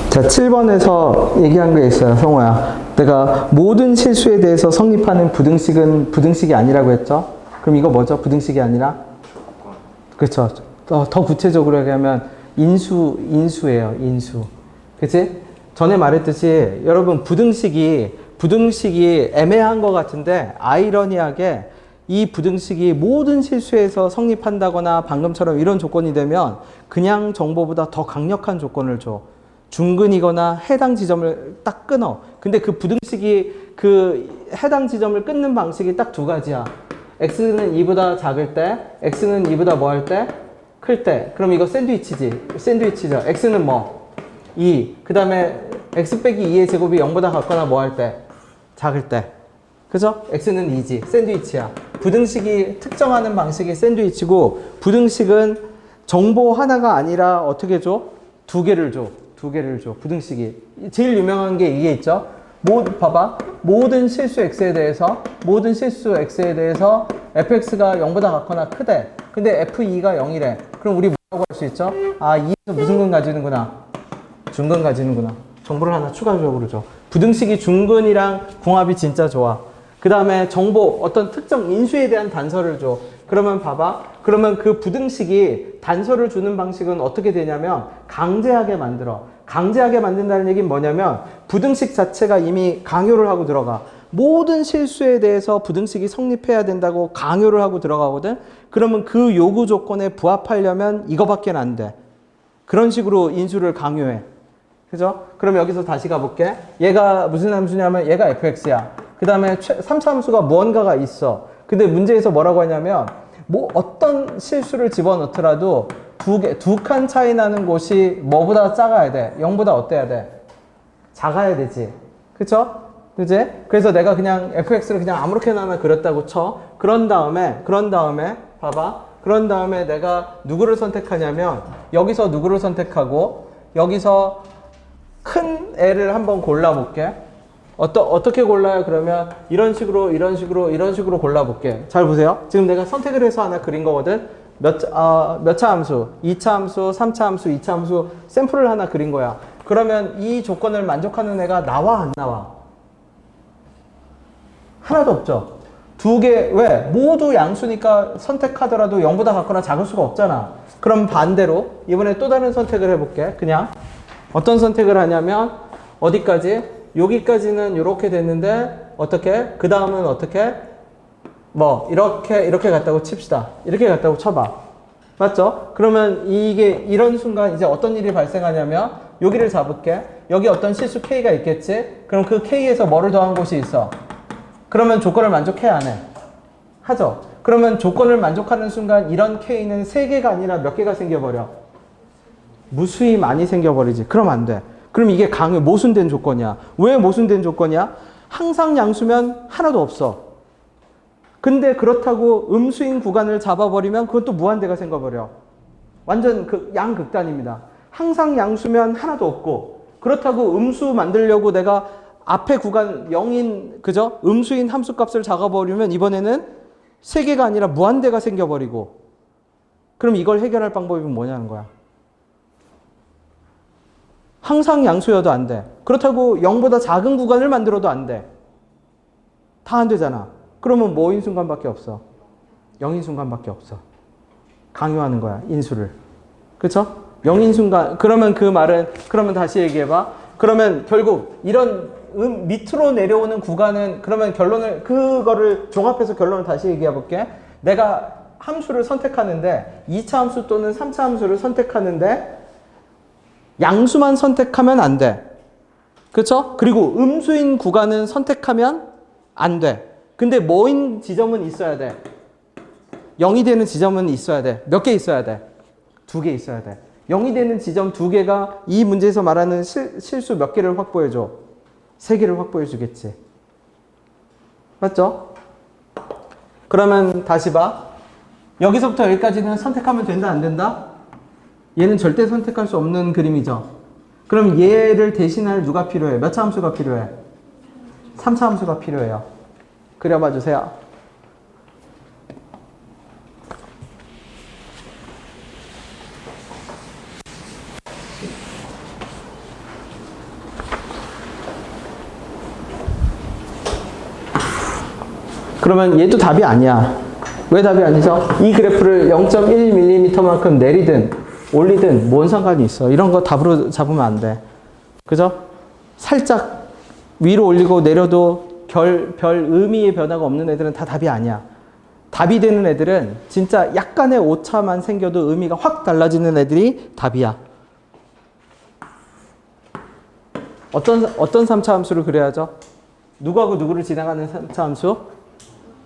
자, 7번에서 얘기한 게 있어요, 성호야. 내가 모든 실수에 대해서 성립하는 부등식은 부등식이 아니라고 했죠? 그럼 이거 뭐죠? 부등식이 아니라? 그렇죠. 더 구체적으로 얘기하면 인수예요, 인수. 그치? 전에 말했듯이 여러분 부등식이 애매한 것 같은데 아이러니하게 이 부등식이 모든 실수에서 성립한다거나 방금처럼 이런 조건이 되면 그냥 정보보다 더 강력한 조건을 줘. 중근이거나 해당 지점을 딱 끊어. 근데 그 부등식이 그 해당 지점을 끊는 방식이 딱 두 가지야. x는 2보다 작을 때, x는 2보다 뭐 할 때? 클 때. 그럼 이거 샌드위치죠. x는 뭐? 2. 그 다음에 x 빼기 2의 제곱이 0보다 같거나 뭐 할 때? 작을 때. 그죠? x는 2지. 샌드위치야. 부등식이 특정하는 방식이 샌드위치고, 부등식은 정보 하나가 아니라 어떻게 줘? 두 개를 줘. 부등식이. 제일 유명한 게 이게 있죠? 봐봐. 모든 실수 x에 대해서 fx가 0보다 같거나 크대. 근데 f2가 0이래. 그럼 우리 뭐라고 할 수 있죠? 아, 2에서 무슨 근 가지는구나? 중근 가지는구나. 정보를 하나 추가적으로 줘. 부등식이 중근이랑 궁합이 진짜 좋아. 그 다음에 정보, 어떤 특정 인수에 대한 단서를 줘. 그러면 봐봐. 그러면 그 부등식이 단서를 주는 방식은 어떻게 되냐면 강제하게 만들어. 강제하게 만든다는 얘기는 뭐냐면 부등식 자체가 이미 강요를 하고 들어가. 모든 실수에 대해서 부등식이 성립해야 된다고 강요를 하고 들어가거든. 그러면 그 요구 조건에 부합하려면 이거밖에 안 돼. 그런 식으로 인수를 강요해. 그죠? 그럼 여기서 다시 가볼게. 얘가 무슨 함수냐면 얘가 fx야. 그 다음에 3차 함수가 무언가가 있어. 근데 문제에서 뭐라고 하냐면 뭐 어떤 실수를 집어넣더라도 두 칸 차이 나는 곳이 뭐보다 작아야 돼? 0보다 어때야 돼? 작아야 되지. 그쵸? 그지? 그래서 내가 그냥 fx를 그냥 아무렇게나 하나 그렸다고 쳐. 그런 다음에 봐봐. 그런 다음에 내가 누구를 선택하냐면 여기서 누구를 선택하고 여기서 큰 애를 한번 골라볼게. 어떻게 골라요? 그러면 이런 식으로 골라볼게. 잘 보세요. 지금 내가 선택을 해서 하나 그린 거거든. 몇 차 함수? 2차 함수, 3차 함수, 2차 함수 샘플을 하나 그린 거야. 그러면 이 조건을 만족하는 애가 나와 안 나와? 하나도 없죠. 두 개, 왜? 모두 양수니까 선택하더라도 0보다 같거나 작을 수가 없잖아. 그럼 반대로 이번에 또 다른 선택을 해볼게. 그냥 어떤 선택을 하냐면 어디까지? 여기까지는 이렇게 됐는데 어떻게? 그 다음은 어떻게? 뭐 이렇게 갔다고 칩시다. 이렇게 갔다고 쳐봐. 맞죠? 그러면 이게 이런 순간 이제 어떤 일이 발생하냐면 여기를 잡을게. 여기 어떤 실수 K가 있겠지? 그럼 그 K에서 뭐를 더한 곳이 있어? 그러면 조건을 만족해 안 해? 하죠. 그러면 조건을 만족하는 순간 이런 K는 3개가 아니라 몇 개가 생겨버려? 무수히 많이 생겨버리지. 그럼 안 돼. 그럼 이게 모순된 조건이야. 왜 모순된 조건이야? 항상 양수면 하나도 없어. 근데 그렇다고 음수인 구간을 잡아버리면 그것도 무한대가 생겨버려. 완전 양극단입니다. 항상 양수면 하나도 없고 그렇다고 음수 만들려고 내가 앞에 구간 0인 그죠? 음수인 함수값을 잡아버리면 이번에는 3개가 아니라 무한대가 생겨버리고 그럼 이걸 해결할 방법이 뭐냐는 거야. 항상 양수여도 안 돼. 그렇다고 0보다 작은 구간을 만들어도 안 돼. 다 안 되잖아. 그러면 뭐인 순간밖에 없어? 0인 순간밖에 없어. 강요하는 거야, 인수를. 그쵸? 0인 순간. 그러면 그 말은, 그러면 다시 얘기해봐. 그러면 결국 이런 밑으로 내려오는 구간은 그러면 그거를 종합해서 결론을 다시 얘기해 볼게. 내가 함수를 선택하는데 2차 함수 또는 3차 함수를 선택하는데 양수만 선택하면 안 돼. 그쵸? 그리고 음수인 구간은 선택하면 안 돼. 근데 뭐인 지점은 있어야 돼. 0이 되는 지점은 있어야 돼. 몇 개 있어야 돼? 2개 있어야 돼. 0이 되는 지점 2개가 이 문제에서 말하는 실수 몇 개를 확보해줘? 3개를 확보해 주겠지. 맞죠? 그러면 다시 봐. 여기서부터 여기까지는 선택하면 된다, 안 된다? 얘는 절대 선택할 수 없는 그림이죠. 그럼 얘를 대신할 누가 필요해? 몇 차 함수가 필요해? 3차 함수가 필요해요. 그려봐 주세요. 그러면 얘도 답이 아니야. 왜 답이 아니죠? 이 그래프를 0.1mm만큼 내리든 올리든 뭔 상관이 있어. 이런 거 답으로 잡으면 안 돼. 그죠? 살짝 위로 올리고 내려도 별 의미의 변화가 없는 애들은 다 답이 아니야. 답이 되는 애들은 진짜 약간의 오차만 생겨도 의미가 확 달라지는 애들이 답이야. 어떤 3차 함수를 그려야죠? 누구하고 누구를 지나가는 3차 함수?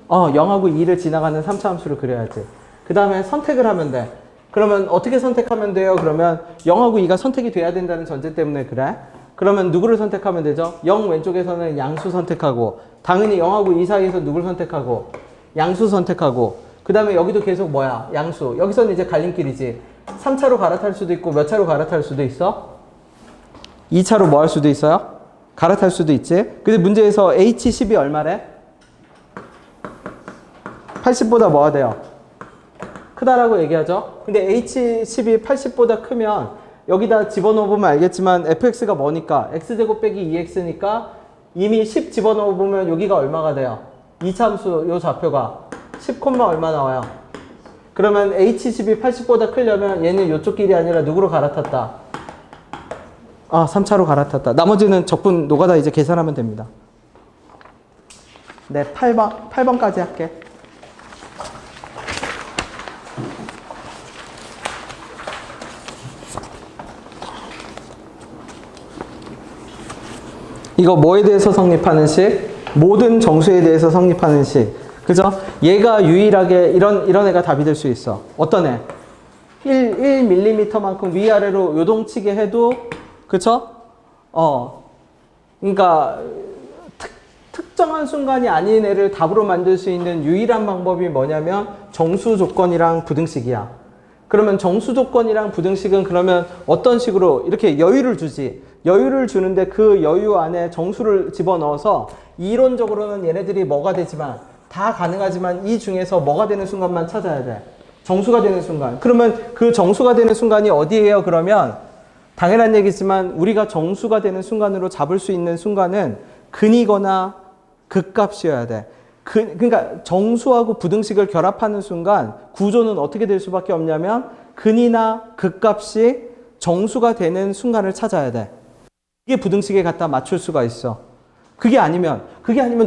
0하고 2를 지나가는 3차 함수를 그려야지. 그 다음에 선택을 하면 돼. 그러면 어떻게 선택하면 돼요? 그러면 0하고 2가 선택이 돼야 된다는 전제 때문에 그래. 그러면 누구를 선택하면 되죠? 0 왼쪽에서는 양수 선택하고, 당연히 0하고 2 사이에서 누구를 선택하고, 양수 선택하고, 그 다음에 여기도 계속 뭐야? 양수. 여기서는 이제 갈림길이지. 3차로 갈아탈 수도 있고 몇 차로 갈아탈 수도 있어? 2차로 뭐 할 수도 있어요? 갈아탈 수도 있지. 근데 문제에서 H10이 얼마래? 80보다 뭐가 돼요? 크다라고 얘기하죠. 근데 H10이 80보다 크면 여기다 집어넣어보면 알겠지만 fx가 뭐니까? x제곱 빼기 2x니까 이미 10 집어넣어보면 여기가 얼마가 돼요? 2차 함수 요 좌표가 10, 얼마 나와요? 그러면 H10이 80보다 크려면 얘는 요쪽 길이 아니라 누구로 갈아탔다? 3차로 갈아탔다. 나머지는 적분 노가다 이제 계산하면 됩니다. 네, 8번까지 할게. 이거 뭐에 대해서 성립하는 식? 모든 정수에 대해서 성립하는 식. 그죠? 얘가 유일하게 이런 애가 답이 될 수 있어. 어떤 애? 1mm만큼 위아래로 요동치게 해도, 그쵸? 그러니까 특정한 순간이 아닌 애를 답으로 만들 수 있는 유일한 방법이 뭐냐면 정수 조건이랑 부등식이야. 그러면 정수 조건이랑 부등식은 그러면 어떤 식으로 이렇게 여유를 주지. 여유를 주는데 그 여유 안에 정수를 집어넣어서 이론적으로는 얘네들이 뭐가 되지만 다 가능하지만 이 중에서 뭐가 되는 순간만 찾아야 돼. 정수가 되는 순간. 그러면 그 정수가 되는 순간이 어디예요? 그러면 당연한 얘기지만 우리가 정수가 되는 순간으로 잡을 수 있는 순간은 근이거나 극값이어야 돼. 그러니까 정수하고 부등식을 결합하는 순간 구조는 어떻게 될 수밖에 없냐면 근이나 극값이 정수가 되는 순간을 찾아야 돼. 이게 부등식에 갖다 맞출 수가 있어. 그게 아니면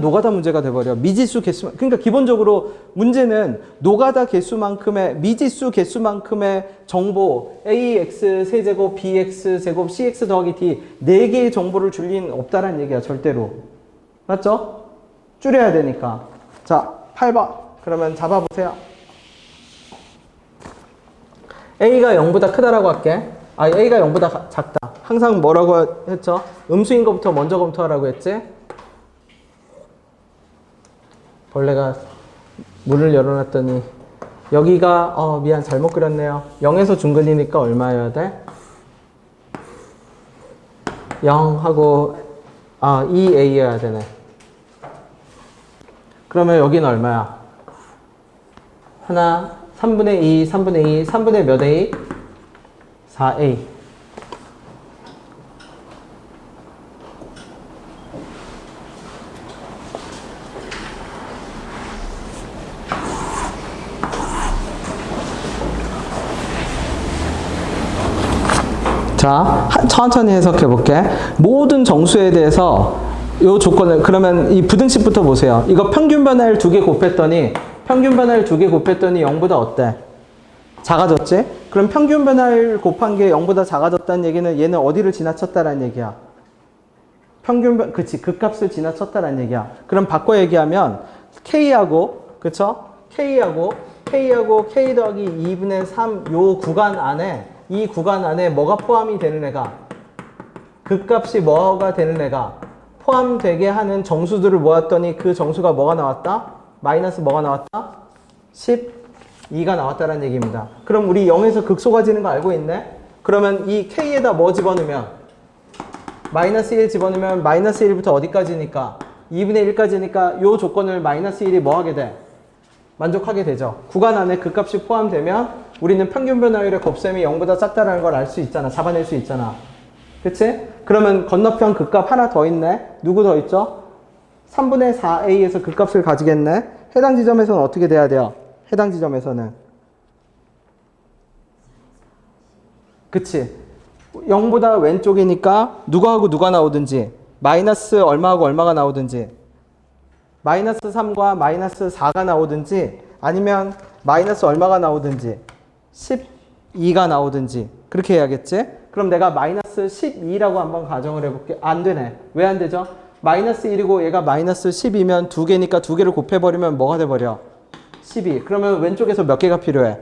노가다 문제가 돼버려. 미지수 개수, 그러니까 기본적으로 문제는 노가다 개수만큼의, 미지수 개수만큼의 정보, ax 세제곱, bx 제곱, cx 더하기 d 4개의 정보를 줄 리는 없다라는 얘기야, 절대로. 맞죠? 줄여야 되니까. 자, 8번. 그러면 잡아보세요. a가 0보다 크다라고 할게. a가 0보다 작다. 항상 뭐라고 했죠? 음수인 것부터 먼저 검토하라고 했지? 벌레가 문을 열어놨더니 여기가 미안 잘못 그렸네요. 0에서 중근이니까 얼마여야 돼? 0하고 2a여야 되네. 그러면 여기는 얼마야? 하나 3분의 2, 3분의 2, 3분의 몇 a? 4a. 자, 천천히 해석해 볼게. 모든 정수에 대해서 요 조건을, 그러면 이 부등식부터 보세요. 이거 평균 변화를 2개 곱했더니 0보다 어때? 작아졌지? 그럼 평균 변화를 곱한 게 0보다 작아졌다는 얘기는 얘는 어디를 지나쳤다라는 얘기야? 그치, 극값을 지나쳤다라는 얘기야. 그럼 바꿔 얘기하면 K하고, 그쵸? K하고 K 더하기 2분의 3 요 구간 안에, 이 구간 안에 뭐가 포함이 되는 애가, 극값이 뭐가 되는 애가 포함되게 하는 정수들을 모았더니 그 정수가 뭐가 나왔다? 마이너스 뭐가 나왔다? 12가 나왔다는 얘기입니다. 그럼 우리 0에서 극소가지는 거 알고 있네? 그러면 이 K에다 뭐 집어넣으면? 마이너스 1 집어넣으면 마이너스 1부터 어디까지니까? 2분의 1까지니까 요 조건을 마이너스 1이 뭐 하게 돼? 만족하게 되죠. 구간 안에 극값이 포함되면 우리는 평균 변화율의 곱셈이 0보다 작다라는 걸 알 수 있잖아. 잡아낼 수 있잖아. 그치? 그러면 건너편 극값 하나 더 있네. 누구 더 있죠? 3분의 4a에서 극값을 가지겠네. 해당 지점에서는 어떻게 돼야 돼요? 해당 지점에서는. 그치? 0보다 왼쪽이니까 누구하고 누가 나오든지 마이너스 얼마하고 얼마가 나오든지 마이너스 3과 마이너스 4가 나오든지 아니면 마이너스 얼마가 나오든지 12가 나오든지 그렇게 해야겠지? 그럼 내가 마이너스 12라고 한번 가정을 해볼게. 안 되네. 왜 안 되죠? 마이너스 1이고 얘가 마이너스 10이면 두 개니까 두 개를 곱해버리면 뭐가 돼버려? 12. 그러면 왼쪽에서 몇 개가 필요해?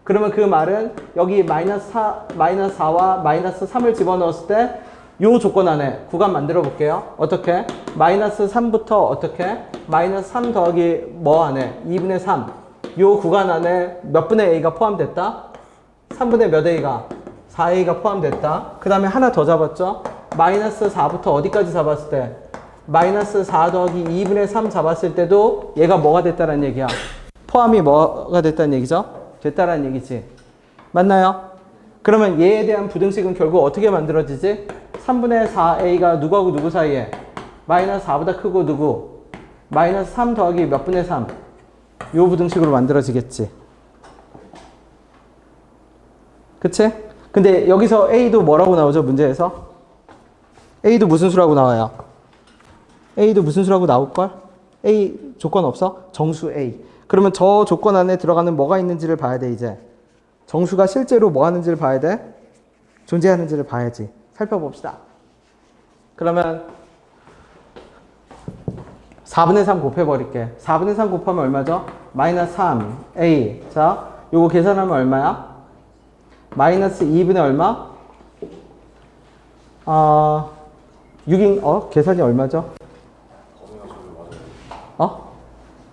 그러면 그 말은 여기 마이너스 4와 마이너스 3을 집어넣었을 때 요 조건 안에 구간 만들어 볼게요. 어떻게? 마이너스 3부터 어떻게? 마이너스 3 더하기 뭐 안에? 2분의 3. 요 구간 안에 몇 분의 a가 포함됐다? 3분의 몇 a가? 4a가 포함됐다. 그 다음에 하나 더 잡았죠? 마이너스 4부터 어디까지 잡았을 때? 마이너스 4 더하기 2분의 3 잡았을 때도 얘가 뭐가 됐다는 얘기야? 포함이 뭐가 됐다는 얘기죠? 됐다라는 얘기지. 맞나요? 그러면 얘에 대한 부등식은 결국 어떻게 만들어지지? 3분의 4a가 누구하고 누구 사이에? 마이너스 4보다 크고 누구? 마이너스 3 더하기 몇 분의 3? 요 부등식으로 만들어지겠지. 그치? 근데 여기서 a도 뭐라고 나오죠? 문제에서? a도 무슨 수라고 나와요? a도 무슨 수라고 나올걸? a 조건 없어? 정수 a. 그러면 저 조건 안에 들어가는 뭐가 있는지를 봐야 돼, 이제. 정수가 실제로 뭐 하는지를 봐야 돼? 존재하는지를 봐야지. 살펴봅시다. 그러면 4분의 3 곱해버릴게. 4분의 3 곱하면 얼마죠? 마이너스 3a. 자, 요거 계산하면 얼마야? 마이너스 2분의 얼마? 6인, 계산이 얼마죠?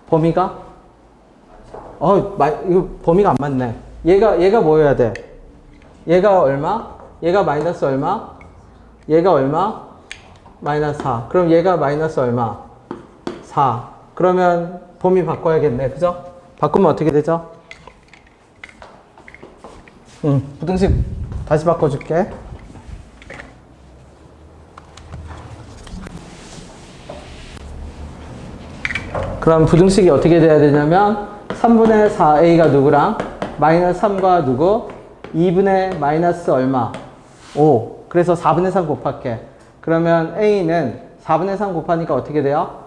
범위가? 이거 범위가 안 맞네. 얘가 뭐여야 돼? 얘가 얼마? 얘가 마이너스 얼마? 얘가 얼마? 마이너스 4. 그럼 얘가 마이너스 얼마? 4. 그러면 범위 바꿔야겠네. 그죠? 바꾸면 어떻게 되죠? 부등식 다시 바꿔줄게. 그럼 부등식이 어떻게 돼야 되냐면 3분의 4a가 누구랑? 마이너스 3과 누구? 2분의 마이너스 얼마? 5. 그래서 4분의 3 곱할게. 그러면 a는 4분의 3 곱하니까 어떻게 돼요?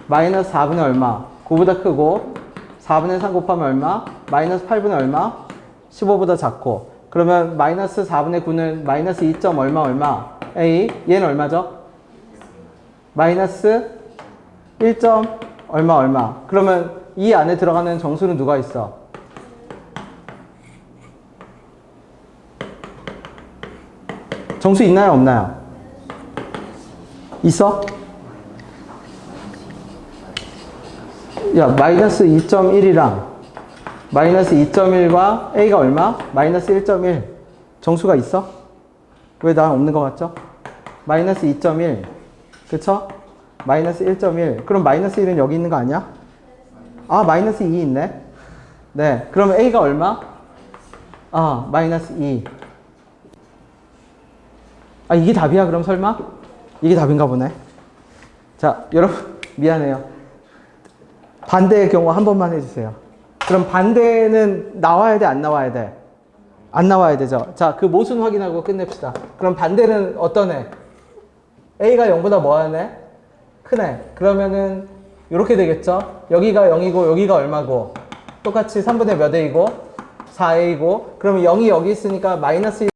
마이너스 4분의 얼마? 9보다 크고 4분의 3 곱하면 얼마? 마이너스 8분의 얼마? 15보다 작고. 그러면 마이너스 4분의 9는 마이너스 2. 얼마? a. 얘는 얼마죠? 마이너스 1. 얼마? 그러면 이 안에 들어가는 정수는 누가 있어? 정수 있나요? 없나요? 있어? 야, 마이너스 2.1이랑 마이너스 2.1과 a가 얼마? 마이너스 1.1. 정수가 있어? 왜 나 없는 것 같죠? 마이너스 2.1. 그쵸? 마이너스 1.1. 그럼 마이너스 1은 여기 있는 거 아니야? 마이너스 2 있네. 네. 그러면 a가 얼마? 마이너스 2. 이게 답이야, 그럼 설마? 이게 답인가 보네. 자, 여러분, 미안해요. 반대의 경우 한 번만 해주세요. 그럼 반대는 나와야 돼, 안 나와야 돼? 안 나와야 되죠. 자, 그 모순 확인하고 끝냅시다. 그럼 반대는 어떤 애? a가 0보다 뭐하는 애? 큰 애. 그러면은 이렇게 되겠죠. 여기가 0이고 여기가 얼마고? 똑같이 3분의 몇 a이고? 4a이고. 그러면 0이 여기 있으니까 마이너스